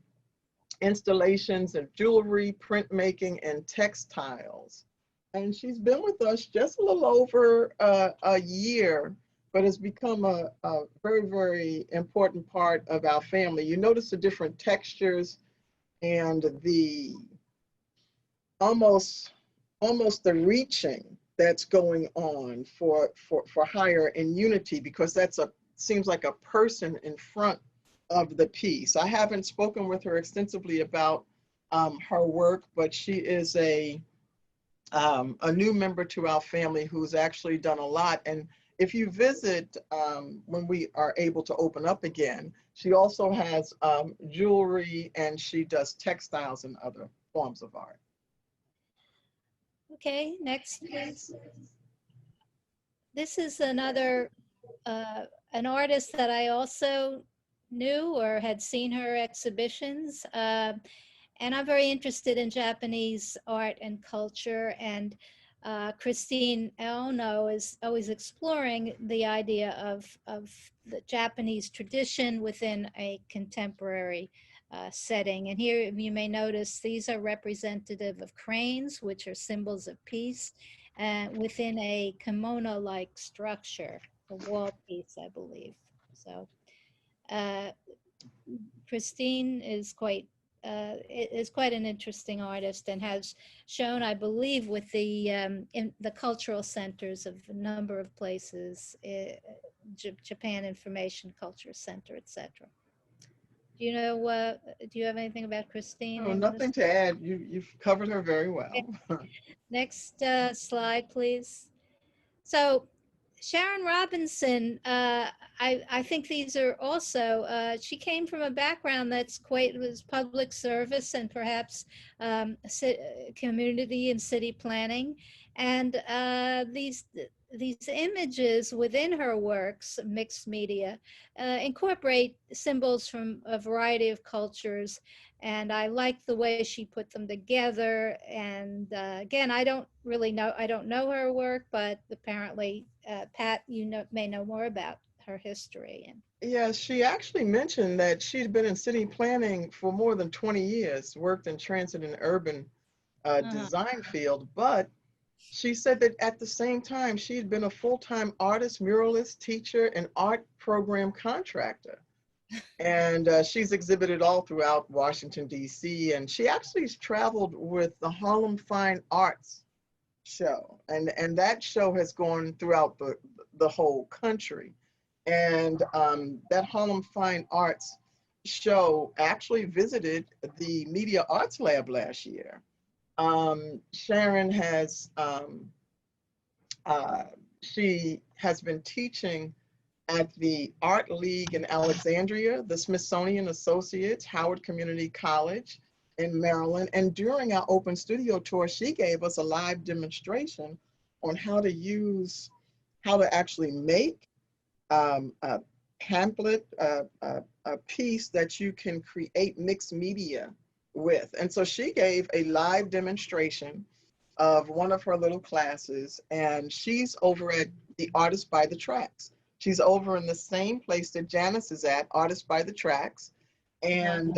Speaker 4: installations of jewelry, printmaking, and textiles. And she's been with us just a little over a year, but has become a very, very important part of our family. You notice the different textures and the almost the reaching that's going on for hire and unity, because that's seems like a person in front of the piece. I haven't spoken with her extensively about her work, but she is a new member to our family who's actually done a lot. And if you visit when we are able to open up again, she also has jewelry, and she does textiles and other forms of art.
Speaker 2: Okay, next, please. This is another, an artist that I also knew or had seen her exhibitions. And I'm very interested in Japanese art and culture. And Christine Aono is always exploring the idea of the Japanese tradition within a contemporary setting. And here you may notice these are representative of cranes, which are symbols of peace, within a kimono-like structure, a wall piece, I believe. So Christine is quite an interesting artist, and has shown, I believe, with the in the cultural centers of a number of places, Japan Information Culture Center, etc. Do you know? Do you have anything about Christine?
Speaker 4: No, nothing to add. You've covered her very well.
Speaker 2: Next slide, please. So Sharon Robinson, I think these are also, she came from a background that's was public service and perhaps community and city planning. And these images within her works, mixed media, incorporate symbols from a variety of cultures. And I like the way she put them together. And again, I don't know her work, but apparently, Pat, may know more about her history. And
Speaker 4: yeah, she actually mentioned that she'd been in city planning for more than 20 years, worked in transit and urban design field, but she said that at the same time, she had been a full-time artist, muralist, teacher, and art program contractor. And she's exhibited all throughout Washington, D.C. And she actually has traveled with the Harlem Fine Arts show. And that show has gone throughout the whole country. And that Harlem Fine Arts show actually visited the Media Arts Lab last year. Sharon has, she has been teaching at the Art League in Alexandria, the Smithsonian Associates, Howard Community College in Maryland. And during our open studio tour, she gave us a live demonstration on how to actually make a pamphlet, a piece that you can create mixed media with. And so she gave a live demonstration of one of her little classes, and she's over at the Artists by the Tracks. She's over in the same place that Janice is at, Artists by the Tracks. And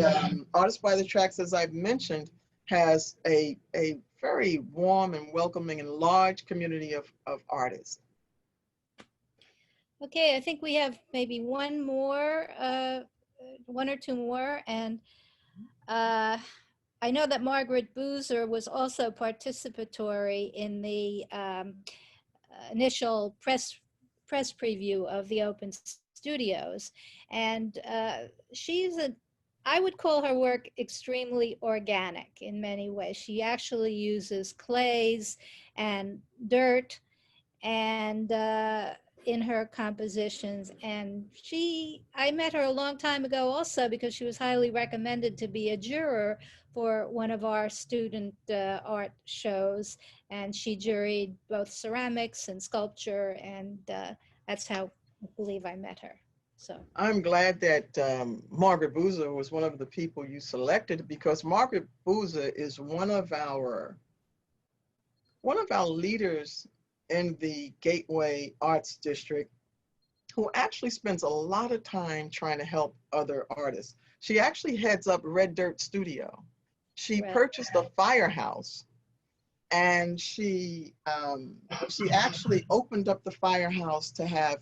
Speaker 4: Artists by the Tracks, as I've mentioned, has a very warm and welcoming and large community of artists.
Speaker 2: Okay, I think we have maybe one more, one or two more, and I know that Margaret Boozer was also participatory in the initial press preview of the Open Studios, and I would call her work extremely organic in many ways. She actually uses clays and dirt and in her compositions. And I met her a long time ago also because she was highly recommended to be a juror for one of our student art shows. And she juried both ceramics and sculpture. And that's how I believe I met her. So
Speaker 4: I'm glad that Margaret Boozer was one of the people you selected, because Margaret Boozer is one of our leaders in the Gateway Arts District, who actually spends a lot of time trying to help other artists. She actually heads up Red Dirt Studio. She
Speaker 2: Right.
Speaker 4: purchased a firehouse, and she actually opened up the firehouse to have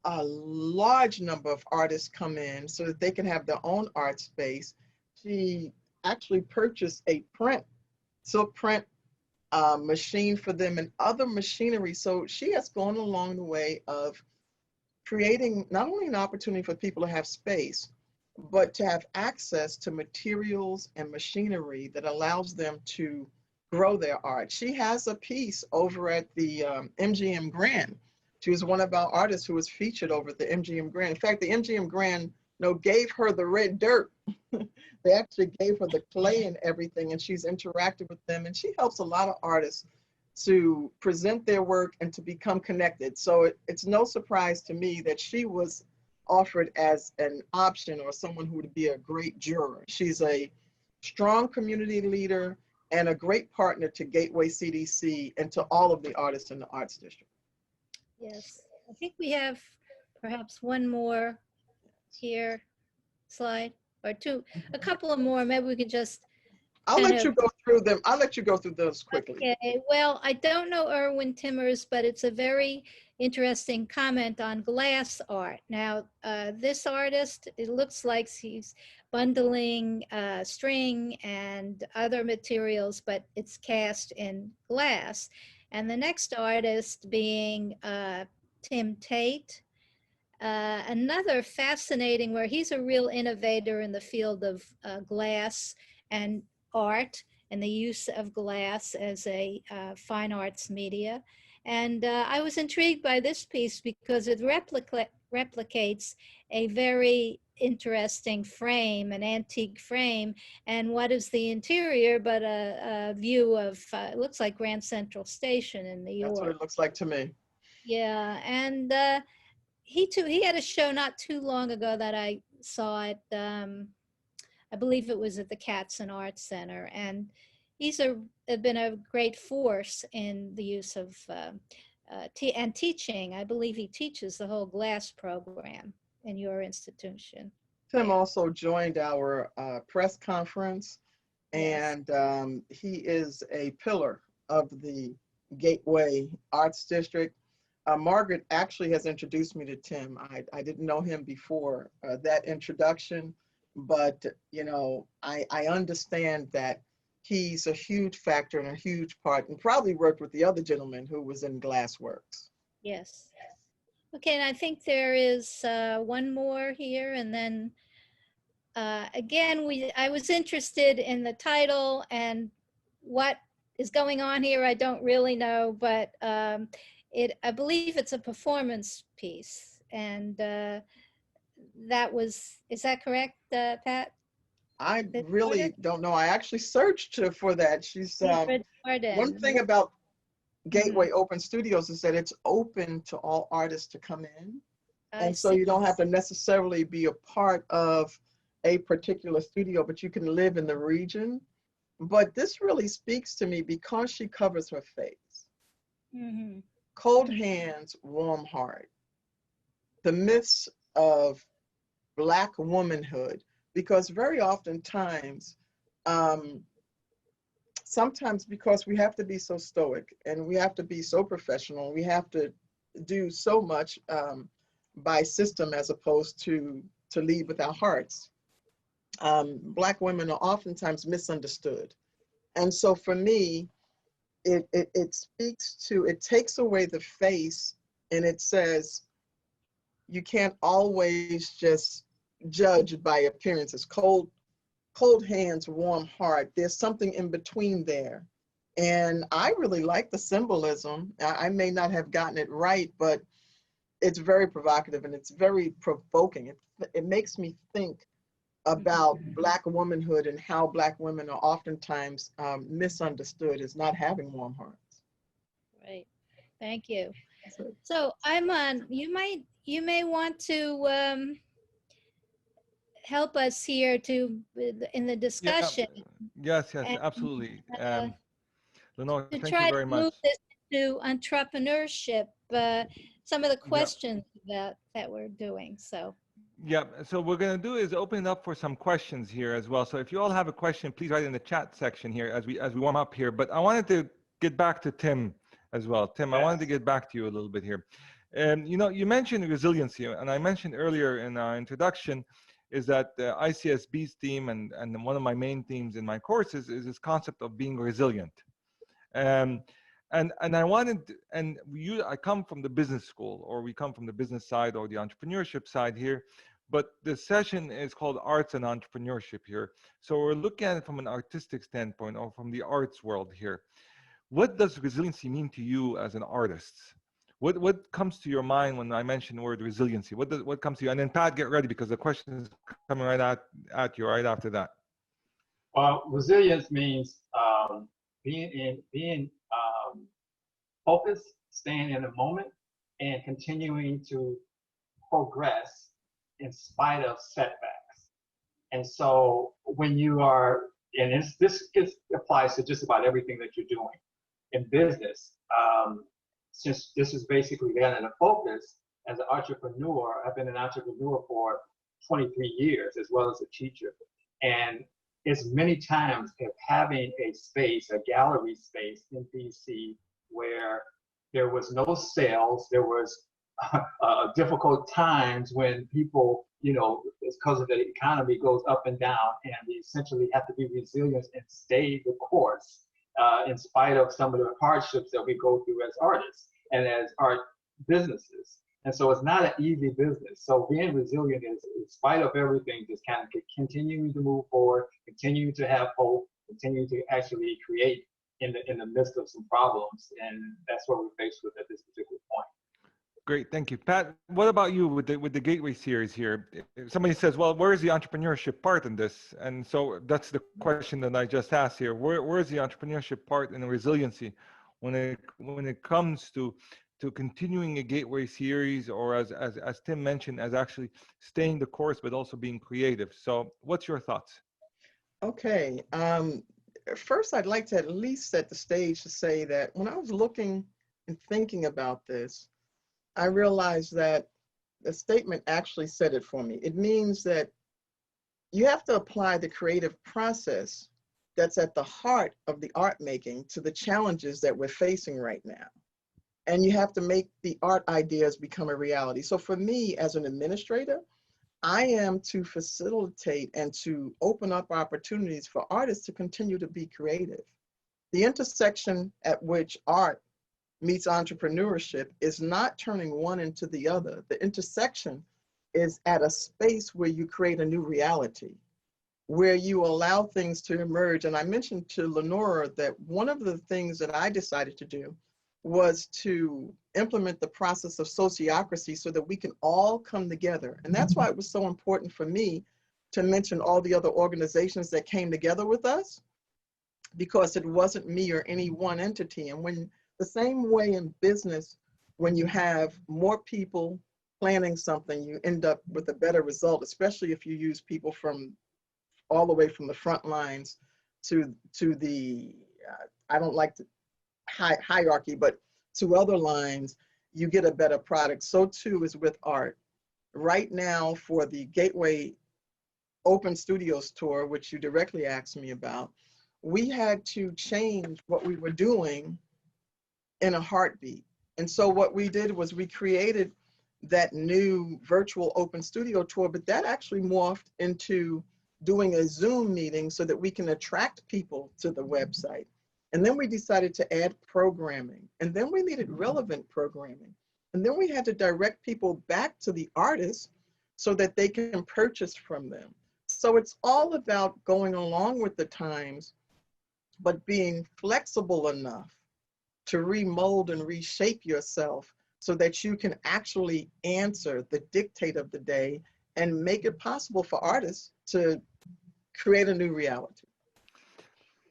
Speaker 4: a large number of artists come in so that they can have their own art space. She actually purchased a silk print machine for them and other machinery. So she has gone along the way of creating not only an opportunity for people to have space, but to have access to materials and machinery that allows them to grow their art. She has a piece over at the MGM Grand. She was one of our artists who was featured over at the MGM Grand. In fact, the MGM Grand gave her the red dirt. They actually gave her the clay and everything, and she's interacted with them, and she helps a lot of artists to present their work and to become connected. So it's no surprise to me that she was offered as an option or someone who would be a great juror. She's a strong community leader and a great partner to Gateway CDC and to all of the artists in the Arts District.
Speaker 2: yes, I think we have perhaps one more here slide or two, a couple of more. Maybe we could just
Speaker 4: I'll
Speaker 2: kind
Speaker 4: let you
Speaker 2: of-
Speaker 4: go through them. I'll let you go through those quickly.
Speaker 2: Okay, well, I don't know Erwin Timmers, but it's a very interesting comment on glass art. Now, this artist, it looks like he's bundling string and other materials, but it's cast in glass. And the next artist being Tim Tate. Another fascinating, where he's a real innovator in the field of glass and art and the use of glass as a fine arts media. And I was intrigued by this piece because it replicates a very interesting frame, an antique frame. And what is the interior but a view of, it looks like Grand Central Station in New York.
Speaker 4: That's what it looks like to me.
Speaker 2: Yeah, and he had a show not too long ago that I saw it. I believe it was at the Katzen Arts Center, and he's been a great force in the use of and teaching. I believe he teaches the whole glass program in your institution.
Speaker 4: Tim also joined our press conference,
Speaker 2: Yes.
Speaker 4: and he is a pillar of the Gateway Arts District. Margaret actually has introduced me to Tim. I didn't know him before that introduction, but I understand that he's a huge factor and a huge part, and probably worked with the other gentleman who was in Glassworks.
Speaker 2: Yes. Okay, and I think there is one more here, and then again, I was interested in the title and what is going on here. I don't really know, but I believe it's a performance piece, and is that correct, Pat?
Speaker 4: I really don't know. I actually searched for that. She's one thing about Gateway Open Studios is that it's open to all artists to come in. And so you don't have to necessarily be a part of a particular studio, but you can live in the region. But this really speaks to me because she covers her face.
Speaker 2: Mm-hmm.
Speaker 4: Cold hands, warm heart. The myths of Black womanhood, because very oftentimes, sometimes because we have to be so stoic and we have to be so professional, we have to do so much by system as opposed to lead with our hearts. Black women are oftentimes misunderstood. And so for me, it speaks to, it takes away the face, and it says, you can't always just judge by appearances. Cold hands, warm heart. There's something in between there. And I really like the symbolism. I may not have gotten it right, but it's very provocative and it's very provoking. It makes me think about Black womanhood and how Black women are oftentimes misunderstood as not having warm hearts.
Speaker 2: Right. Thank you. So Ayman, you may want to help us here in the discussion.
Speaker 1: Yes,
Speaker 2: and,
Speaker 1: absolutely. Lenore,
Speaker 2: to
Speaker 1: thank
Speaker 2: try
Speaker 1: you
Speaker 2: to
Speaker 1: very
Speaker 2: move
Speaker 1: much.
Speaker 2: this to entrepreneurship, some of the questions that we're doing. So.
Speaker 1: Yeah, so we're going to do is open it up for some questions here as well. So if you all have a question, please write in the chat section here as we warm up here. But I wanted to get back to Tim as well. Tim, I wanted to get back to you a little bit here. You know, you mentioned resiliency, and I mentioned earlier in our introduction is that the ICSB's theme and one of my main themes in my courses is this concept of being resilient. And I wanted, I come from the business school, or we come from the business side or the entrepreneurship side here, but the session is called Arts and Entrepreneurship here. So we're looking at it from an artistic standpoint or from the arts world here. What does resiliency mean to you as an artist? What comes to your mind when I mention the word resiliency? What comes to you? And then Pat, get ready because the question is coming right at you right after that.
Speaker 3: Well, resilience means being focused, staying in the moment, and continuing to progress in spite of setbacks. And so when you are, and this applies to just about everything that you're doing in business, since this is basically again a focus as an entrepreneur. I've been an entrepreneur for 23 years as well as a teacher. And it's many times of having a space, a gallery space in DC where there was no sales, there was difficult times when people, you know, because of the economy goes up and down, and we essentially have to be resilient and stay the course in spite of some of the hardships that we go through as artists and as art businesses. And so it's not an easy business. So being resilient is, in spite of everything, just kind of continuing to move forward, continuing to have hope, continuing to actually create in the midst of some problems. And that's what we're faced with at this particular point.
Speaker 1: Great, thank you. Pat, what about you with the Gateway series here? If somebody says, well, where is the entrepreneurship part in this? And so that's the question that I just asked here. Where is the entrepreneurship part in the resiliency when it comes to continuing a Gateway series, or as Tim mentioned, as actually staying the course, but also being creative? So what's your thoughts?
Speaker 4: Okay, first I'd like to at least set the stage to say that when I was looking and thinking about this, I realized that the statement actually said it for me. It means that you have to apply the creative process that's at the heart of the art making to the challenges that we're facing right now. And you have to make the art ideas become a reality. So for me as an administrator, I am to facilitate and to open up opportunities for artists to continue to be creative. The intersection at which art meets entrepreneurship is not turning one into the other. The intersection is at a space where you create a new reality, where you allow things to emerge. And I mentioned to Lenore that one of the things that I decided to do was to implement the process of sociocracy so that we can all come together. And that's why it was so important for me to mention all the other organizations that came together with us, because it wasn't me or any one entity. And when the same way in business, when you have more people planning something, you end up with a better result, especially if you use people from all the way from the front lines to the, I don't like the hierarchy, but to other lines, you get a better product. So too is with art. Right now for the Gateway Open Studios tour, which you directly asked me about, we had to change what we were doing in a heartbeat. And so what we did was we created that new virtual open studio tour, but that actually morphed into doing a Zoom meeting so that we can attract people to the website. And then we decided to add programming, and then we needed relevant programming. And then we had to direct people back to the artists so that they can purchase from them. So it's all about going along with the times, but being flexible enough to remold and reshape yourself so that you can actually answer the dictate of the day and make it possible for artists to create a new reality.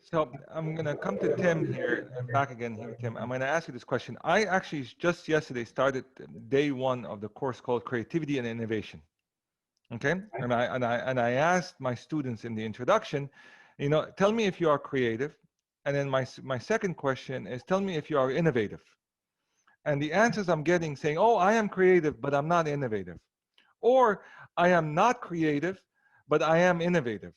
Speaker 1: So I'm going to come to Tim here and back again here, Tim. I'm going to ask you this question. I actually just yesterday started day one of the course called Creativity and Innovation. Okay, and I asked my students in the introduction, you know, tell me if you are creative, and then my second question is, tell me if you are innovative. And the answers I'm getting saying, oh, I am creative, but I'm not innovative, or I am not creative, but I am innovative,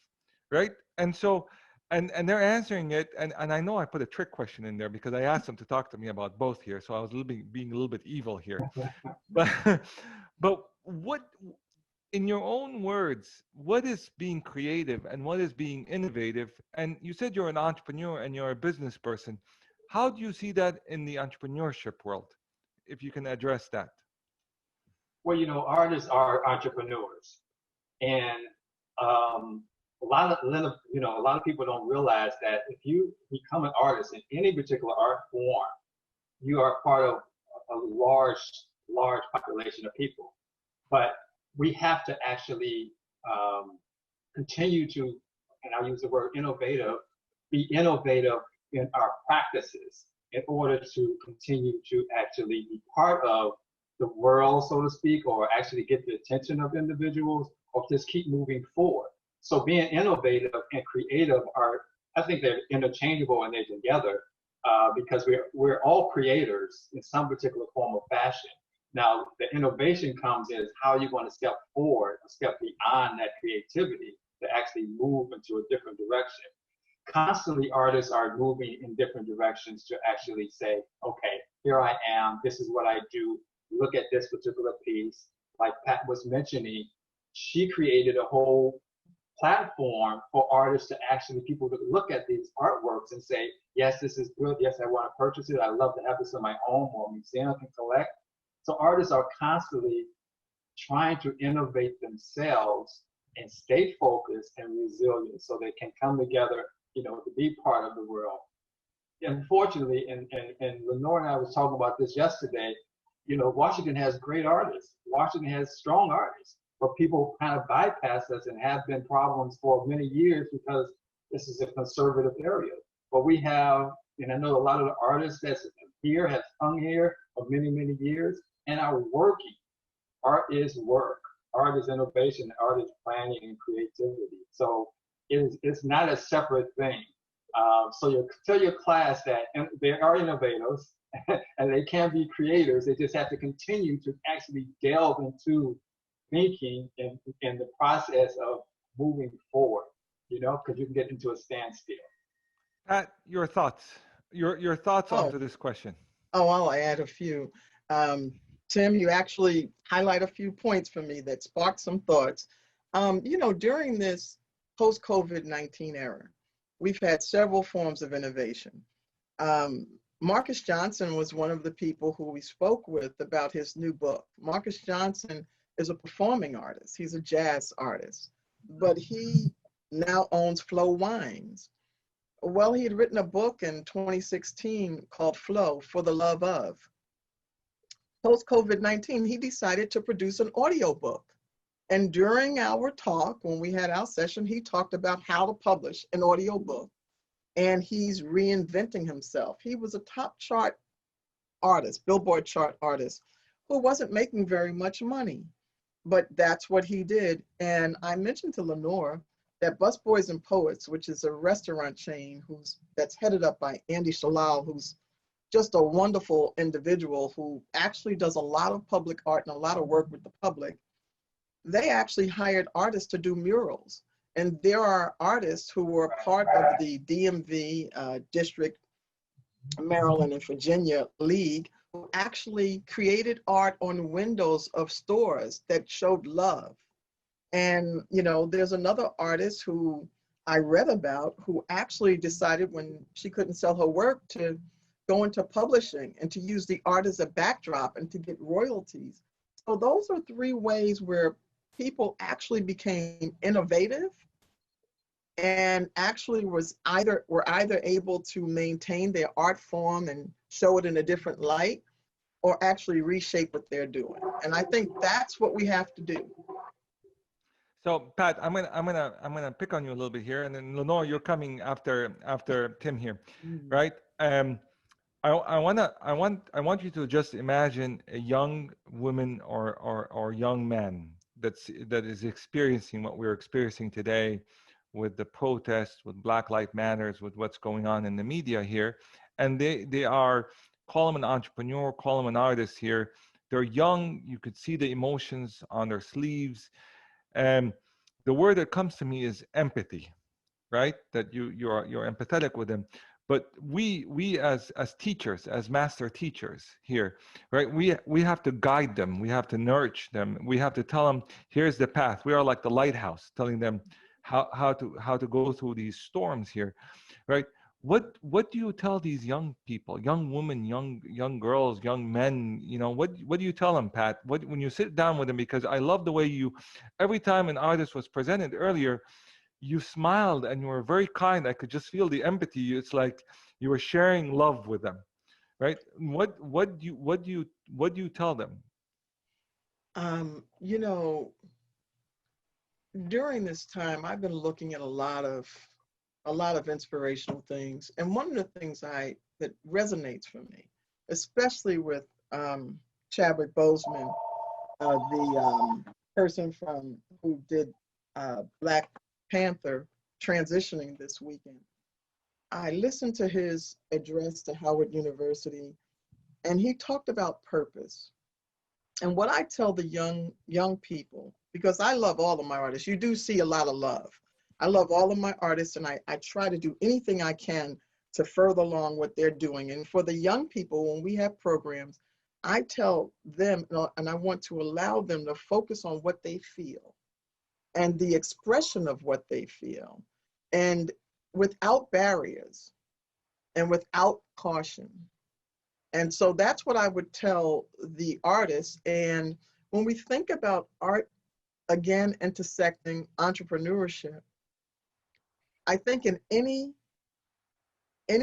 Speaker 1: right? And so, and they're answering it, and I know I put a trick question in there because I asked them to talk to me about both here, so I was being a little bit evil here, but what? In your own words, what is being creative and what is being innovative? And you said you're an entrepreneur and you're a business person. How do you see that in the entrepreneurship world? If you can address that.
Speaker 3: Well, you know, artists are entrepreneurs, and a lot of people don't realize that if you become an artist in any particular art form, you are part of a large population of people. But we have to actually continue to, and I'll use the word innovative, be innovative in our practices in order to continue to actually be part of the world, so to speak, or actually get the attention of individuals, or just keep moving forward. So being innovative and creative are, I think they're interchangeable and they're together because we're all creators in some particular form of fashion. Now, the innovation comes is how you're going to step forward, a step beyond that creativity to actually move into a different direction. Constantly, artists are moving in different directions to actually say, okay, here I am, this is what I do, look at this particular piece. Like Pat was mentioning, she created a whole platform for artists to actually, people to look at these artworks and say, yes, this is good, yes, I want to purchase it, I love to have this in my home or museum can collect. So artists are constantly trying to innovate themselves and stay focused and resilient so they can come together, you know, to be part of the world. Unfortunately, and Lenore and I was talking about this yesterday, you know, Washington has great artists. Washington has strong artists, but people kind of bypass us and have been problems for many years because this is a conservative area. But we have, and I know a lot of the artists that's here have hung here for many, many years and are working. Art is work. Art is innovation. Art is planning and creativity. So it's not a separate thing. So you tell your class that they are innovators and they can be creators. They just have to continue to actually delve into thinking in the process of moving forward, you know, because you can get into a standstill.
Speaker 1: Pat, your thoughts. Your thoughts onto this question.
Speaker 4: Oh, I'll add a few. Tim, you actually highlight a few points for me that sparked some thoughts. You know, during this post-COVID-19 era, we've had several forms of innovation. Marcus Johnson was one of the people who we spoke with about his new book. Marcus Johnson is a performing artist. He's a jazz artist, but he now owns Flow Wines. Well, he had written a book in 2016 called Flow, For the Love Of. Post-COVID-19, he decided to produce an audiobook. And during our talk, when we had our session, he talked about how to publish an audiobook. And he's reinventing himself. He was a top chart artist, Billboard chart artist, who wasn't making very much money. But that's what he did. And I mentioned to Lenore that Busboys and Poets, which is a restaurant chain that's headed up by Andy Shalal, who's just a wonderful individual who actually does a lot of public art and a lot of work with the public. They actually hired artists to do murals. And there are artists who were part of the DMV District, Maryland and Virginia League, who actually created art on windows of stores that showed love. And, you know, there's another artist who I read about who actually decided when she couldn't sell her work to go into publishing and to use the art as a backdrop and to get royalties. So those are three ways where people actually became innovative and actually were either able to maintain their art form and show it in a different light, or actually reshape what they're doing. And I think that's what we have to do.
Speaker 1: So Pat, I'm gonna pick on you a little bit here, and then Lenore, you're coming after Tim here, right? I want you to just imagine a young woman or young man that is experiencing what we're experiencing today, with the protests, with Black Lives Matters, with what's going on in the media here, and they are, call them an entrepreneur, call them an artist here. They're young. You could see the emotions on their sleeves. And the word that comes to me is empathy, right? That you're empathetic with them. But we as teachers, as master teachers here, right? We have to guide them. We have to nurture them. We have to tell them, here's the path. We are like the lighthouse, telling them how to go through these storms here, right? What do you tell these young people, young women, young girls, young men? You know, what do you tell them, Pat? When you sit down with them? Because I love the way you, every time an artist was presented earlier, you smiled and you were very kind. I could just feel the empathy. It's like you were sharing love with them, right? What do you tell them?
Speaker 4: You know, during this time, I've been looking at a lot of inspirational things, and one of the things that resonates for me, especially with Chadwick Boseman, the person who did Black Panther, transitioning this weekend. I listened to his address to Howard University, and he talked about purpose. And what I tell the young people, because I love all of my artists, you do see a lot of love. I love all of my artists, and I try to do anything I can to further along what they're doing. And for the young people, when we have programs, I tell them, and I want to allow them to focus on what they feel and the expression of what they feel, and without barriers and without caution. And so that's what I would tell the artists. And when we think about art, again, intersecting entrepreneurship, I think in any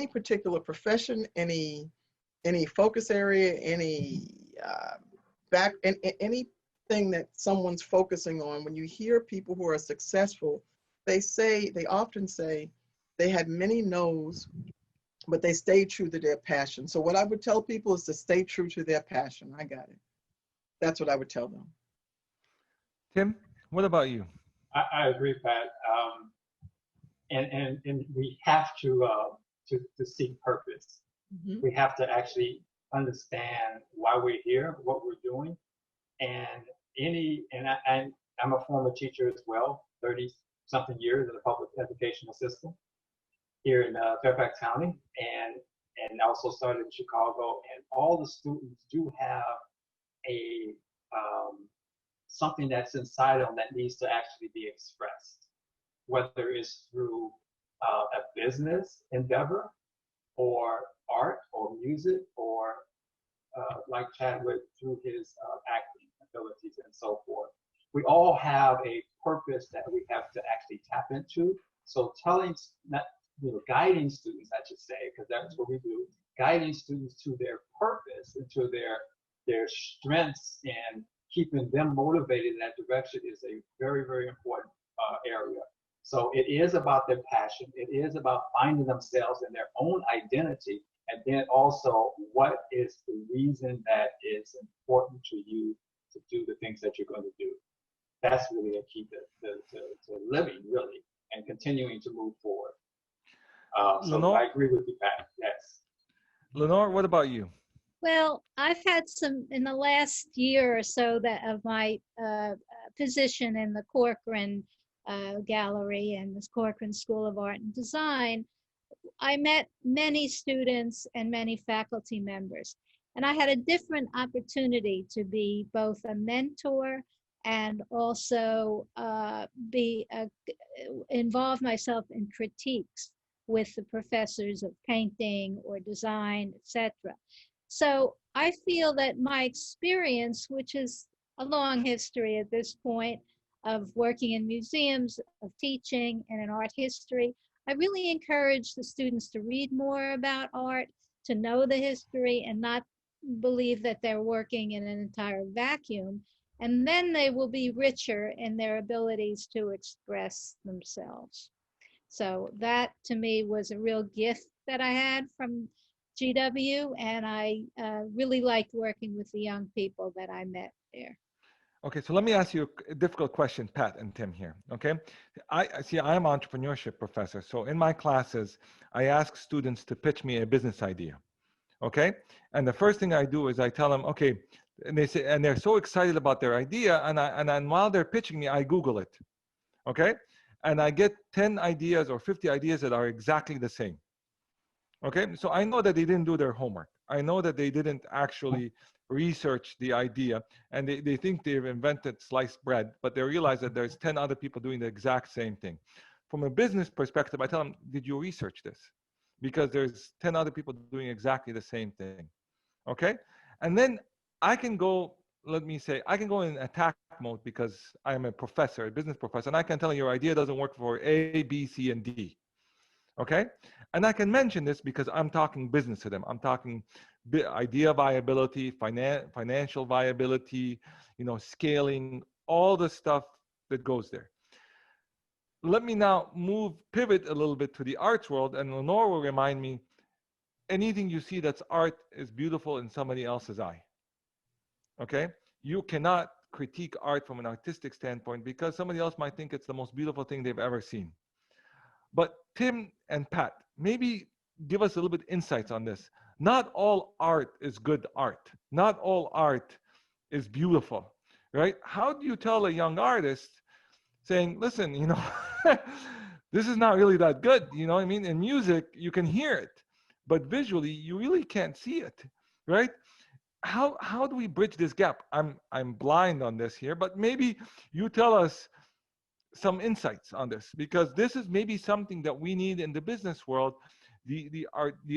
Speaker 4: particular profession, any focus area, any anything that someone's focusing on, when you hear people who are successful, they often say they had many no's, but they stayed true to their passion. So what I would tell people is to stay true to their passion. I got it. That's what I would tell them.
Speaker 1: Tim, what about you?
Speaker 3: I agree, Pat. And we have to seek purpose. Mm-hmm. We have to actually understand why we're here, what we're doing, and I'm a former teacher as well, 30-something years as a public educational assistant here in Fairfax County, and also started in Chicago. And all the students do have a something that's inside them that needs to actually be expressed, whether it's through a business endeavor, or art, or music, or like Chadwick, through his acting abilities and so forth. We all have a purpose that we have to actually tap into. So guiding students, I should say, because that's what we do, guiding students to their purpose and to their strengths, and keeping them motivated in that direction is a very, very important area. So it is about their passion. It is about finding themselves in their own identity, and then also what is the reason that is important to you to do the things that you're going to do. That's really a key to living, really, and continuing to move forward. So
Speaker 1: Lenore?
Speaker 3: I agree with you, Pat. Yes.
Speaker 1: Lenore, what about you?
Speaker 2: Well, I've had some in the last year or so of my position in the Corcoran Gallery and the Corcoran School of Art and Design. I met many students and many faculty members. And I had a different opportunity to be both a mentor and also involve myself in critiques with the professors of painting or design, etc. So I feel that my experience, which is a long history at this point of working in museums, of teaching, and in art history, I really encourage the students to read more about art, to know the history, and not believe that they're working in an entire vacuum. And then they will be richer in their abilities to express themselves. So that to me was a real gift that I had from GW, and I really liked working with the young people that I met there.
Speaker 1: Okay, so let me ask you a difficult question, Pat and Tim here. Okay, I see. I'm an entrepreneurship professor, so in my classes, I ask students to pitch me a business idea. Okay, and the first thing I do is I tell them, okay, and they say, and they're so excited about their idea, and while they're pitching me, I Google it. Okay, and I get 10 ideas or 50 ideas that are exactly the same. Okay, so I know that they didn't do their homework. I know that they didn't actually research the idea, and they think they've invented sliced bread, but they realize that there's 10 other people doing the exact same thing. From a business perspective, I tell them, did you research this? Because there's 10 other people doing exactly the same thing. Okay, and then I can go, let me say, I can go in attack mode because I'm a professor, a business professor, and I can tell you your idea doesn't work for A, B, C, and D. Okay, and I can mention this because I'm talking business to them. I'm talking idea viability, financial viability, scaling, all the stuff that goes there. Let me now pivot a little bit to the arts world, and Lenore will remind me, anything you see that's art is beautiful in somebody else's eye. Okay, you cannot critique art from an artistic standpoint because somebody else might think it's the most beautiful thing they've ever seen. But Tim and Pat, maybe give us a little bit insights on this. Not all art is good art. Not all art is beautiful, right? How do you tell a young artist saying, listen, this is not really that good, you know what I mean? In music, you can hear it, but visually, you really can't see it, right? How do we bridge this gap? I'm blind on this here, but maybe you tell us some insights on this, because this is maybe something that we need in the business world, the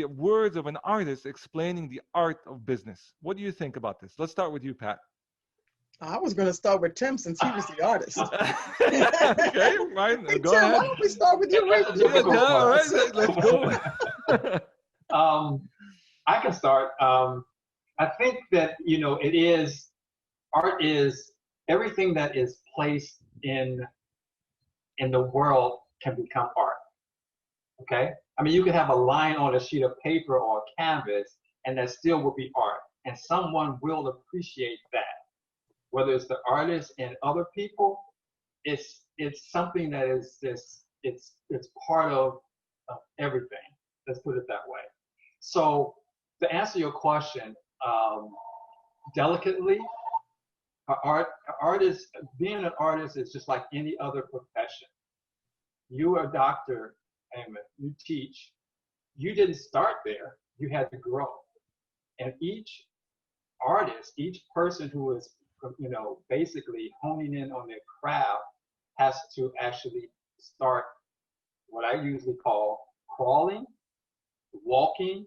Speaker 1: words of an artist explaining the art of business. What do you think about this? Let's start with you, Pat.
Speaker 4: I was going to start with Tim since he was the artist.
Speaker 1: Okay, fine.
Speaker 4: Hey,
Speaker 1: Go
Speaker 4: Tim,
Speaker 1: ahead.
Speaker 4: why don't we start with you?
Speaker 1: Yeah, all right, let's go.
Speaker 3: I can start. I think that, art is everything that is placed in the world can become art. Okay? I mean, you could have a line on a sheet of paper or a canvas, and that still will be art. And someone will appreciate that. Whether it's the artist and other people, it's something that is this, it's part of everything. Let's put it that way. So to answer your question, delicately, being an artist is just like any other profession. You are a doctor, Ayman, you teach. You didn't start there. You had to grow. And each artist, each person who is, basically honing in on their craft has to actually start what I usually call crawling, walking,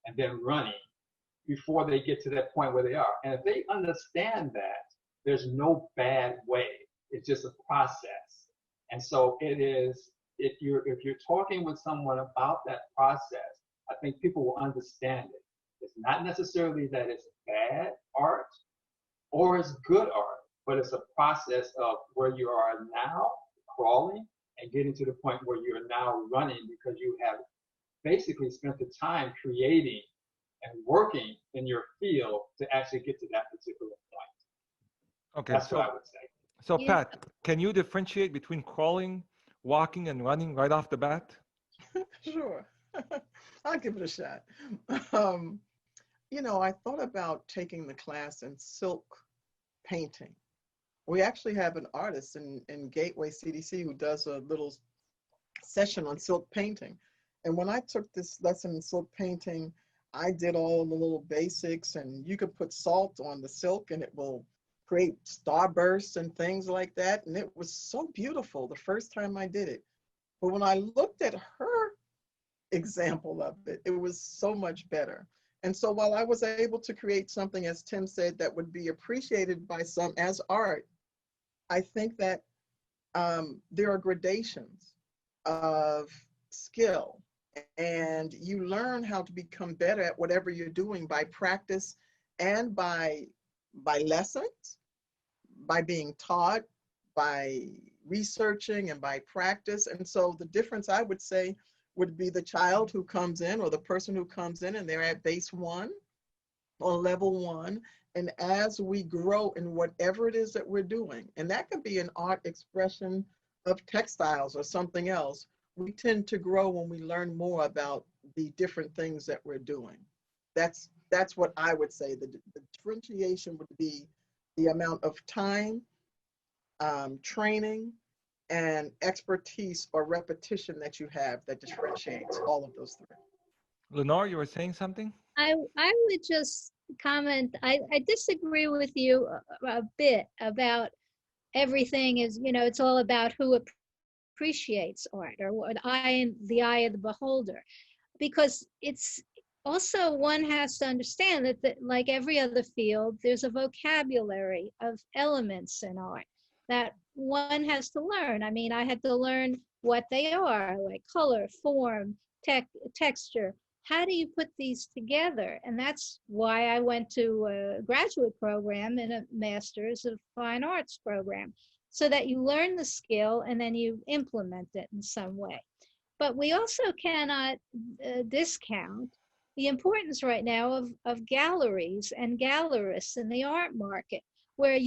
Speaker 3: and then running before they get to that point where they are. And if they understand that, there's no bad way. It's just a process. And so it is, if you're talking with someone about that process, I think people will understand it. It's not necessarily that it's bad art or it's good art, but it's a process of where you are now, crawling, and getting to the point where you're now running because you have basically spent the time creating and working in your field to actually get to that particular point.
Speaker 1: Okay,
Speaker 3: That's what I would say.
Speaker 1: So
Speaker 2: Yeah.
Speaker 1: Pat, can you differentiate between crawling, walking, and running right off the bat?
Speaker 4: Sure. I'll give it a shot. I thought about taking the class in silk painting. We actually have an artist in Gateway CDC who does a little session on silk painting. And when I took this lesson in silk painting, I did all the little basics, and you could put salt on the silk and it will create starbursts and things like that. And it was so beautiful the first time I did it. But when I looked at her example of it, it was so much better. And so while I was able to create something, as Tim said, that would be appreciated by some as art, I think that there are gradations of skill, and you learn how to become better at whatever you're doing by practice and by lessons, by being taught, by researching, and by practice. And so the difference, I would say, would be the child who comes in, or the person who comes in and they're at base 1 or level 1. And as we grow in whatever it is that we're doing, and that could be an art expression of textiles or something else, we tend to grow when we learn more about the different things that we're doing. That's what I would say. The differentiation would be the amount of time, training, and expertise or repetition that you have that differentiates all of those three.
Speaker 1: Lenore, you were saying something?
Speaker 2: I would just comment, I disagree with you a bit about everything is, it's all about who appreciates art, or what the eye of the beholder. Because it's also, one has to understand that like every other field, there's a vocabulary of elements in art that one has to learn. I mean, I had to learn what they are, like color, form, texture. How do you put these together? And that's why I went to a graduate program and a master's of fine arts program, so that you learn the skill and then you implement it in some way. But we also cannot discount the importance right now of galleries and gallerists in the art market, where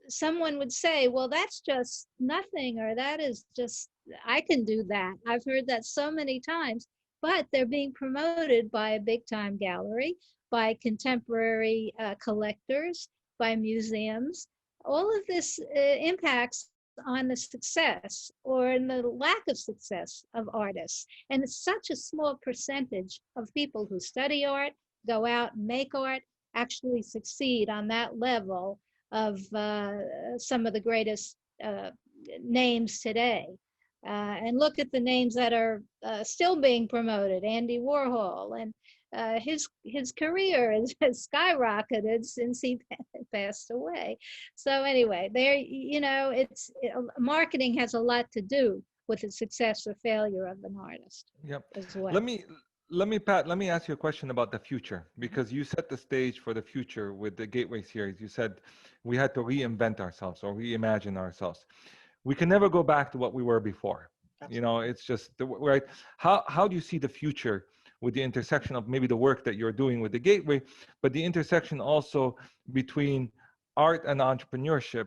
Speaker 2: someone would say, well, that's just nothing, or that is just, I can do that. I've heard that so many times, but they're being promoted by a big time gallery, by contemporary collectors, by museums. All of this impacts on the success or in the lack of success of artists. And it's such a small percentage of people who study art, go out and make art, actually succeed on that level of some of the greatest names today. And look at the names that are still being promoted. Andy Warhol, and his career has skyrocketed since he passed away. So anyway, marketing has a lot to do with the success or failure of an artist.
Speaker 1: Yep.
Speaker 2: As well.
Speaker 1: Pat, let me ask you a question about the future, because you set the stage for the future with the Gateway series. You said we had to reinvent ourselves or reimagine ourselves. We can never go back to what we were before. Absolutely. It's just right. How do you see the future with the intersection of maybe the work that you're doing with the Gateway, but the intersection also between art and entrepreneurship?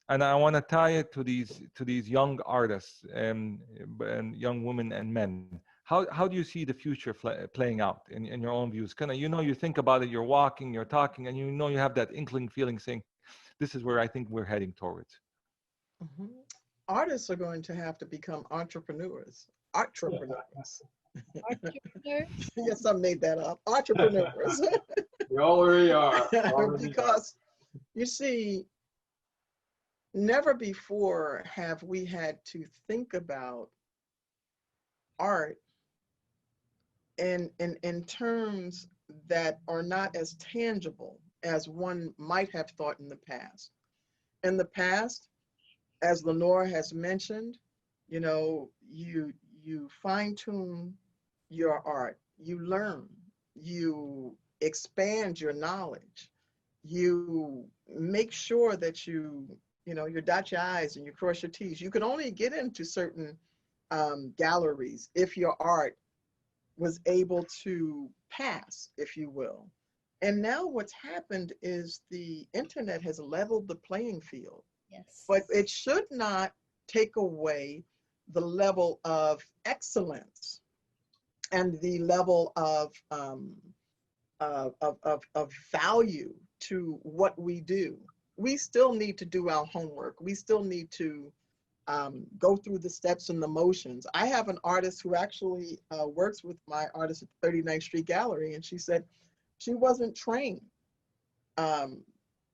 Speaker 1: And I want to tie it to these young artists and young women and men. How do you see the future playing out in your own views? Kind of, you think about it, you're walking, you're talking, and you have that inkling feeling saying, this is where I think we're heading towards.
Speaker 4: Mm-hmm. Artists are going to have to become entrepreneurs. Entrepreneurs. Yes, I made that up. Entrepreneurs.
Speaker 3: We already are.
Speaker 4: Because you see, never before have we had to think about art in terms that are not as tangible as one might have thought in the past. In the past, as Lenore has mentioned, you fine-tune your art, you learn, you expand your knowledge, you make sure that you dot your I's and you cross your T's. You could only get into certain galleries if your art was able to pass, if you will. And now what's happened is the internet has leveled the playing field.
Speaker 2: Yes.
Speaker 4: But it should not take away the level of excellence and the level of value to what we do. We still need to do our homework. We still need to go through the steps and the motions. I have an artist who actually works with my artist at 39th Street Gallery, and she said, She wasn't trained,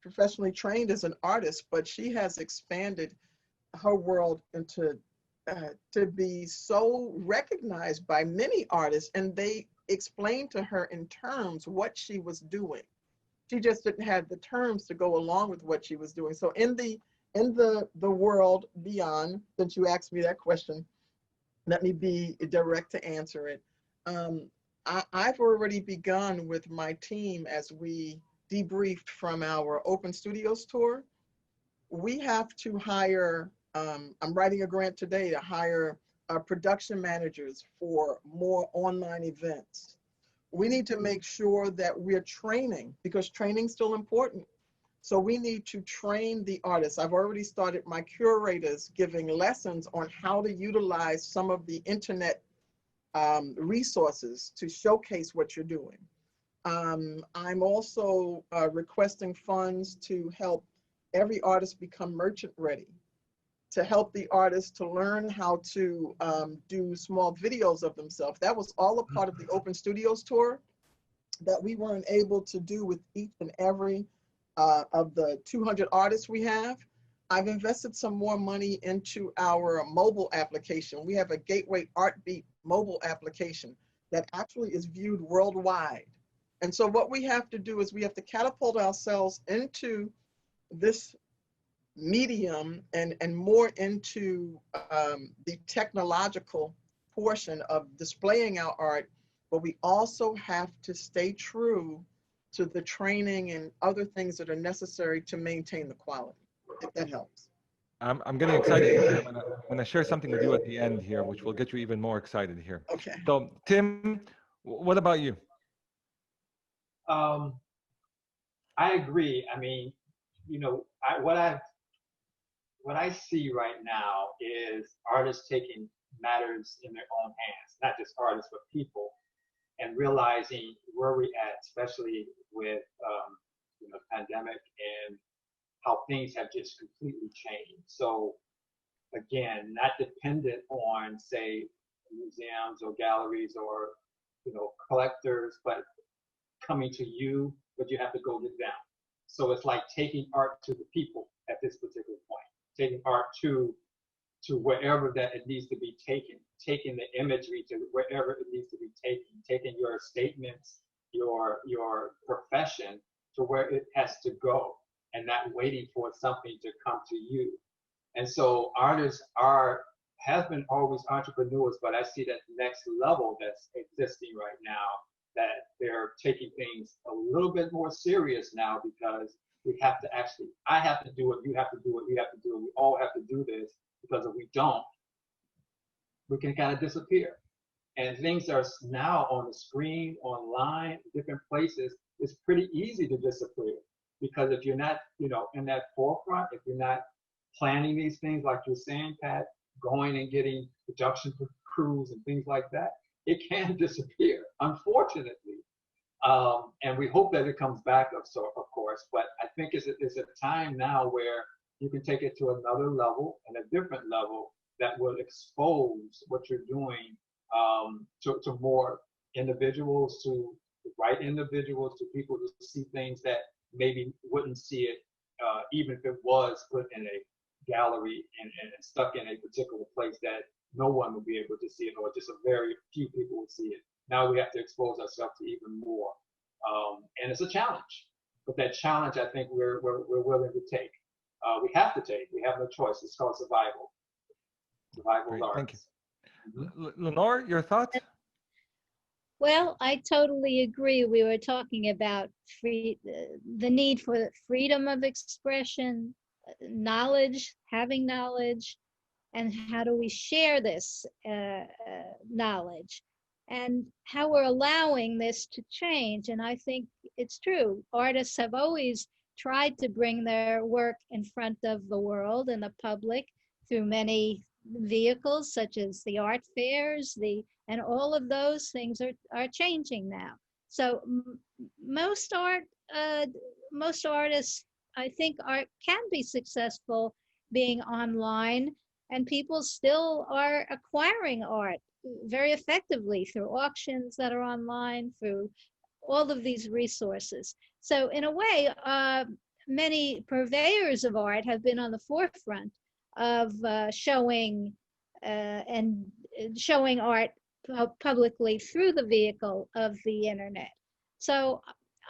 Speaker 4: professionally trained as an artist, but she has expanded her world into to be so recognized by many artists, and they explained to her in terms what she was doing. She just didn't have the terms to go along with what she was doing. So in the world beyond, since you asked me that question, let me be direct to answer it. I've already begun with my team as we debriefed from our Open Studios tour. We have to hire, I'm writing a grant today to hire production managers for more online events. We need to make sure that we're training, because training's still important. So we need to train the artists. I've already started my curators giving lessons on how to utilize some of the internet resources to showcase what you're doing. I'm also requesting funds to help every artist become merchant ready, to help the artists to learn how to do small videos of themselves. That was all a part of the Open Studios tour that we weren't able to do with each and every of the 200 artists we have. I've invested some more money into our mobile application. We have a Gateway Artbeat mobile application that actually is viewed worldwide. And so what we have to do is we have to catapult ourselves into this medium and more into the technological portion of displaying our art, but we also have to stay true to the training and other things that are necessary to maintain the quality, if that helps.
Speaker 1: I'm getting excited here. I'm gonna share something with you at the end here, which will get you even more excited here.
Speaker 4: Okay.
Speaker 1: So, Tim, what about you?
Speaker 3: I agree. I mean, you know, what I see right now is artists taking matters in their own hands, not just artists, but people, and realizing where we're at, especially with you know, the pandemic and how things have just completely changed. So again, not dependent on, say, museums or galleries or, you know, collectors, but coming to you, but you have to go to them. So it's like taking art to the people at this particular point, taking art to wherever that it needs to be taken, taking the imagery to wherever it needs to be taken, taking your statements, your profession to where it has to go, and not waiting for something to come to you. And so artists have been always entrepreneurs, but I see that next level that's existing right now, that they're taking things a little bit more serious now, because we have to actually, I have to do it, you have to do it, we have to do it, we all have to do this, because if we don't, we can kind of disappear. And things are now on the screen, online, different places. It's pretty easy to disappear, because if you're not, you know, in that forefront, if you're not planning these things, like you're saying, Pat, going and getting production crews and things like that, it can disappear, unfortunately. And we hope that it comes back up, so of course, but I think it's a time now where you can take it to another level and a different level that will expose what you're doing to more individuals, to the right individuals, to people who see things that maybe wouldn't see it, even if it was put in a gallery and stuck in a particular place that no one would be able to see it, or just a very few people would see it. Now we have to expose ourselves to even more. And it's a challenge, but that challenge I think we're willing to take. We have to take, we have no choice. It's called survival. Survival
Speaker 1: Great,
Speaker 3: arts.
Speaker 1: thank you. Lenore, your thoughts?
Speaker 2: Well, I totally agree. We were talking about the need for freedom of expression, knowledge, having knowledge, and how do we share this knowledge, and how we're allowing this to change. And I think it's true. Artists have always tried to bring their work in front of the world and the public through many vehicles, such as the art fairs, and all of those things are changing now. So most artists, I think, can be successful being online, and people still are acquiring art very effectively through auctions that are online, through all of these resources. So in a way, many purveyors of art have been on the forefront of showing and showing art publicly through the vehicle of the internet. So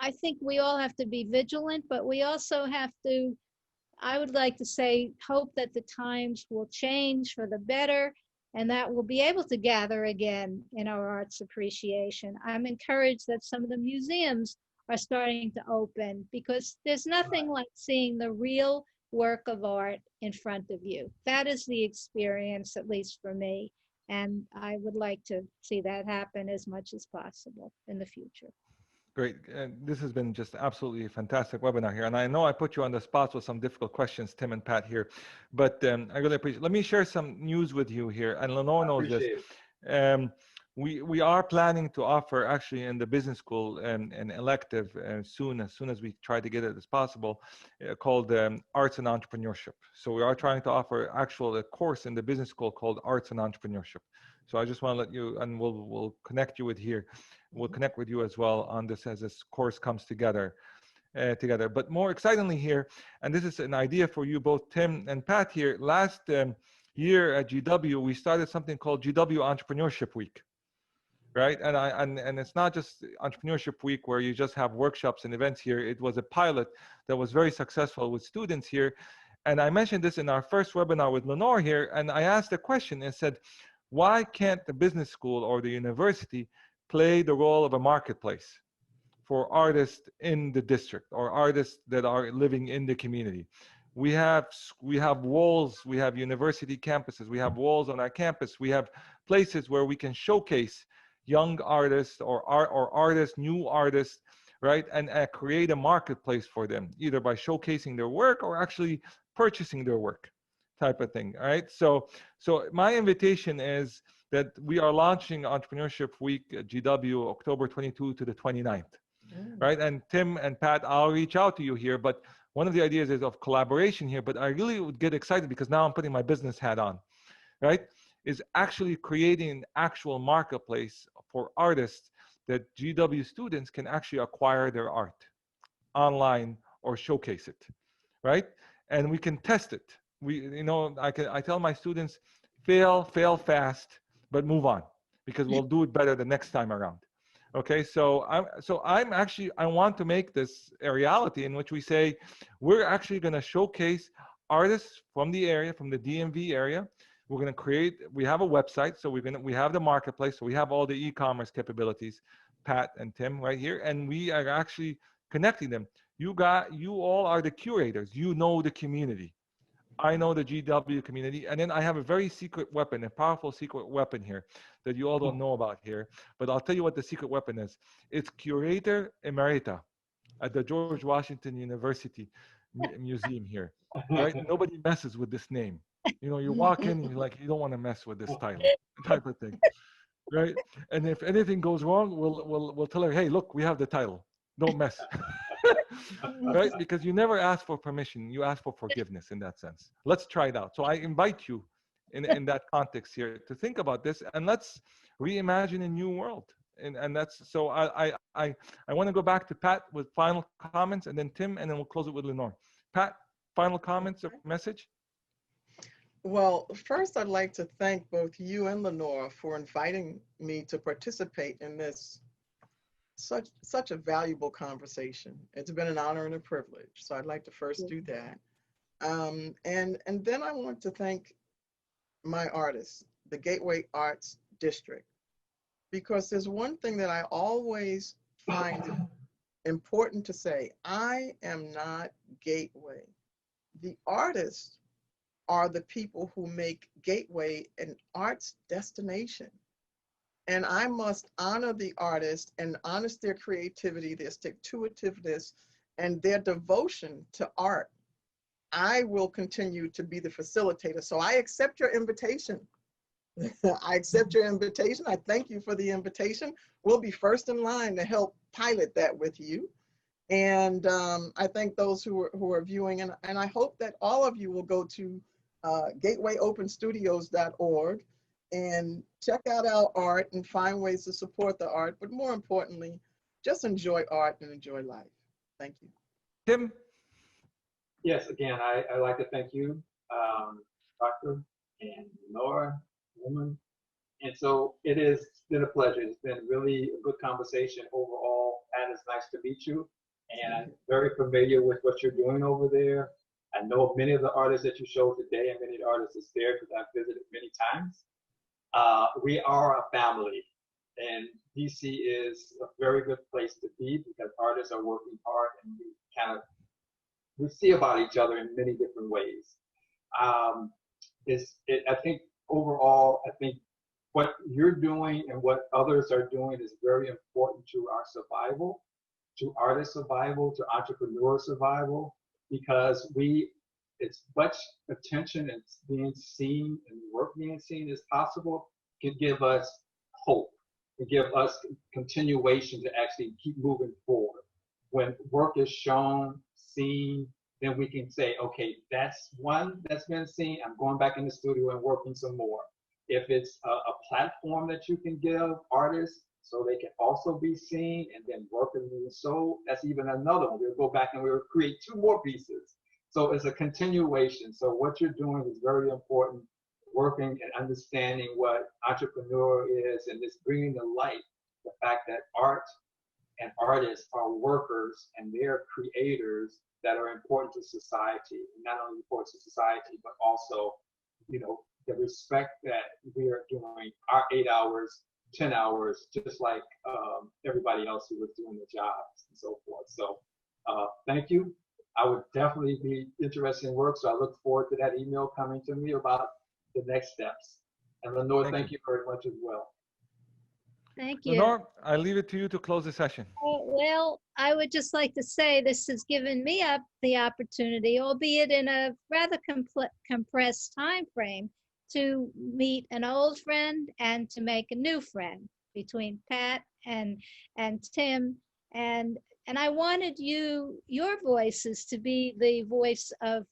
Speaker 2: I think we all have to be vigilant, but we also have to, I would like to say, hope that the times will change for the better and that we'll be able to gather again in our arts appreciation. I'm encouraged that some of the museums are starting to open because there's nothing like seeing the real work of art in front of you. That is the experience, at least for me. And I would like to see that happen as much as possible in the future.
Speaker 1: Great. This has been just absolutely a fantastic webinar here. And I know I put you on the spot with some difficult questions, Tim and Pat here, but I really appreciate it. Let me share some news with you here. And Lenore knows this. We are planning to offer actually in the business school an elective soon as we try to get it as possible, called Arts and Entrepreneurship. So we are trying to offer a course in the business school called Arts and Entrepreneurship. So I just want to let you, and we'll connect you with here. We'll connect with you as well on this as this course comes together. But more excitingly here, and this is an idea for you both, Tim and Pat here. Last year at GW, we started something called GW Entrepreneurship Week. Right, and it's not just Entrepreneurship Week where you just have workshops and events here. It was a pilot that was very successful with students here, and I mentioned this in our first webinar with Lenore here. And I asked a question and said, why can't the business school or the university play the role of a marketplace for artists in the district or artists that are living in the community? We have walls, we have university campuses, we have walls on our campus, we have places where we can showcase young artists or artists, new artists, right? And create a marketplace for them, either by showcasing their work or actually purchasing their work, type of thing, all right? So my invitation is that we are launching Entrepreneurship Week at GW October 22 to the 29th, right? And Tim and Pat, I'll reach out to you here, but one of the ideas is of collaboration here, but I really would get excited because now I'm putting my business hat on, right? Is actually creating an actual marketplace for artists that GW students can actually acquire their art online or showcase it, right? And we can test it. I tell my students, fail fast, but move on, because we'll do it better the next time around. Okay, so I want to make this a reality in which we say we're actually going to showcase artists from the area, from the DMV area. We're going to we have a website, so we have the marketplace, so we have all the e-commerce capabilities, Pat and Tim right here, and we are actually connecting them. You all are the curators. You know the community. I know the GW community, and then I have a very secret weapon, a powerful secret weapon here that you all don't know about here, but I'll tell you what the secret weapon is. It's Curator Emerita at the George Washington University Museum here, right? Nobody messes with this name. You walk in, and you're like, you don't want to mess with this title, type of thing, right? And if anything goes wrong, we'll tell her, hey, look, we have the title. Don't mess, right? Because you never ask for permission, you ask for forgiveness in that sense. Let's try it out. So I invite you in that context here to think about this, and let's reimagine a new world. And that's so. I want to go back to Pat with final comments, and then Tim, and then we'll close it with Lenore. Pat, final comments or message?
Speaker 4: Well, first, I'd like to thank both you and Lenore for inviting me to participate in this such a valuable conversation. It's been an honor and a privilege. So I'd like to first do that. And then I want to thank my artists, the Gateway Arts District, because there's one thing that I always find important to say. I am not Gateway. The artists are the people who make Gateway an arts destination. And I must honor the artists and honor their creativity, their stick-to-itiveness, and their devotion to art. I will continue to be the facilitator. So I accept your invitation. I accept your invitation. I thank you for the invitation. We'll be first in line to help pilot that with you. And I thank those who are viewing, and I hope that all of you will go to gatewayopenstudios.org and check out our art and find ways to support the art. But more importantly, just enjoy art and enjoy life. Thank you.
Speaker 1: Tim?
Speaker 3: Yes, again, I like to thank you, Doctor and Lenore, woman. And so it has been a pleasure. It's been really a good conversation overall. And it's nice to meet you. And I'm very familiar with what you're doing over there. I know many of the artists that you showed today and many of the artists that's there because I've visited many times. We are a family. And DC is a very good place to be because artists are working hard and we see about each other in many different ways. I think overall, I think what you're doing and what others are doing is very important to our survival, to artist survival, to entrepreneur survival, because it's much attention and being seen and work being seen as possible can give us hope, can give us continuation to actually keep moving forward. When work is shown, seen, then we can say, okay, that's one that's been seen. I'm going back in the studio and working some more. If it's a platform that you can give artists so they can also be seen and then working in the soul, that's even another one. We'll go back and we'll create 2 more pieces. So it's a continuation. So what you're doing is very important, working and understanding what entrepreneur is and just bringing to light the fact that art and artists are workers and they're creators that are important to society, not only important to society, but also, the respect that we are doing our 8 hours, 10 hours, just like everybody else who was doing the jobs and so forth. So thank you. I would definitely be interested in work. So I look forward to that email coming to me about the next steps. And Lenore, thank you very much as well.
Speaker 2: Thank you.
Speaker 1: Lenore, I leave it to you to close the session.
Speaker 2: Well, I would just like to say this has given me up the opportunity, albeit in a rather compressed time frame, to meet an old friend and to make a new friend between Pat and Tim. And I wanted your voices to be the voice of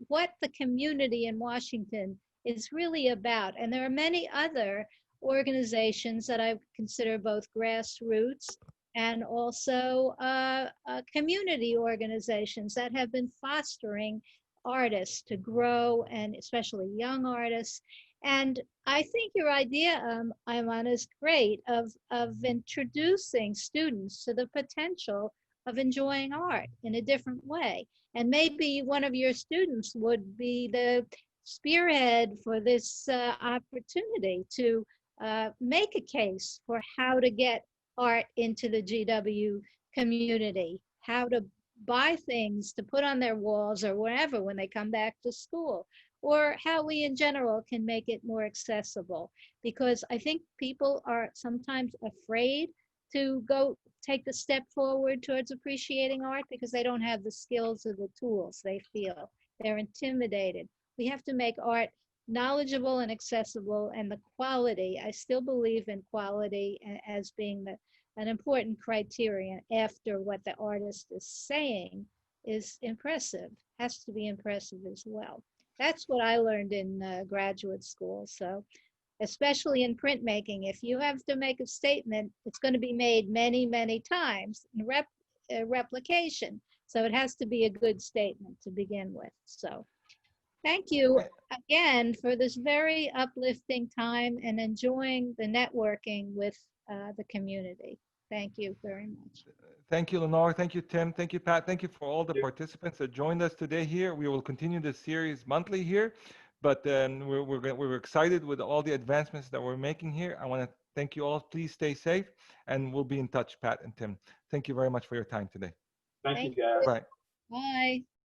Speaker 2: what the community in Washington is really about. And there are many other organizations that I consider both grassroots and also community organizations that have been fostering artists to grow, and especially young artists. And I think your idea, Ayman, is great of introducing students to the potential of enjoying art in a different way. And maybe one of your students would be the spearhead for this opportunity to make a case for how to get art into the GW community, how to buy things to put on their walls or wherever when they come back to school, or how we in general can make it more accessible. Because I think people are sometimes afraid to go take the step forward towards appreciating art because they don't have the skills or the tools. They feel they're intimidated. We have to make art knowledgeable and accessible, and the quality. I still believe in quality as being an important criterion after what the artist is saying is impressive, has to be impressive as well. That's what I learned in graduate school. So especially in printmaking, if you have to make a statement, it's going to be made many, many times in replication. So it has to be a good statement to begin with. So thank you again for this very uplifting time and enjoying the networking with the community. Thank you very much.
Speaker 1: Thank you, Lenore. Thank you, Tim. Thank you, Pat. Thank you for all the participants that joined us today here. We will continue this series monthly here, but we're excited with all the advancements that we're making here. I want to thank you all. Please stay safe, and we'll be in touch, Pat and Tim. Thank you very much for your time today.
Speaker 3: Thank you, guys.
Speaker 1: Bye.
Speaker 2: Bye.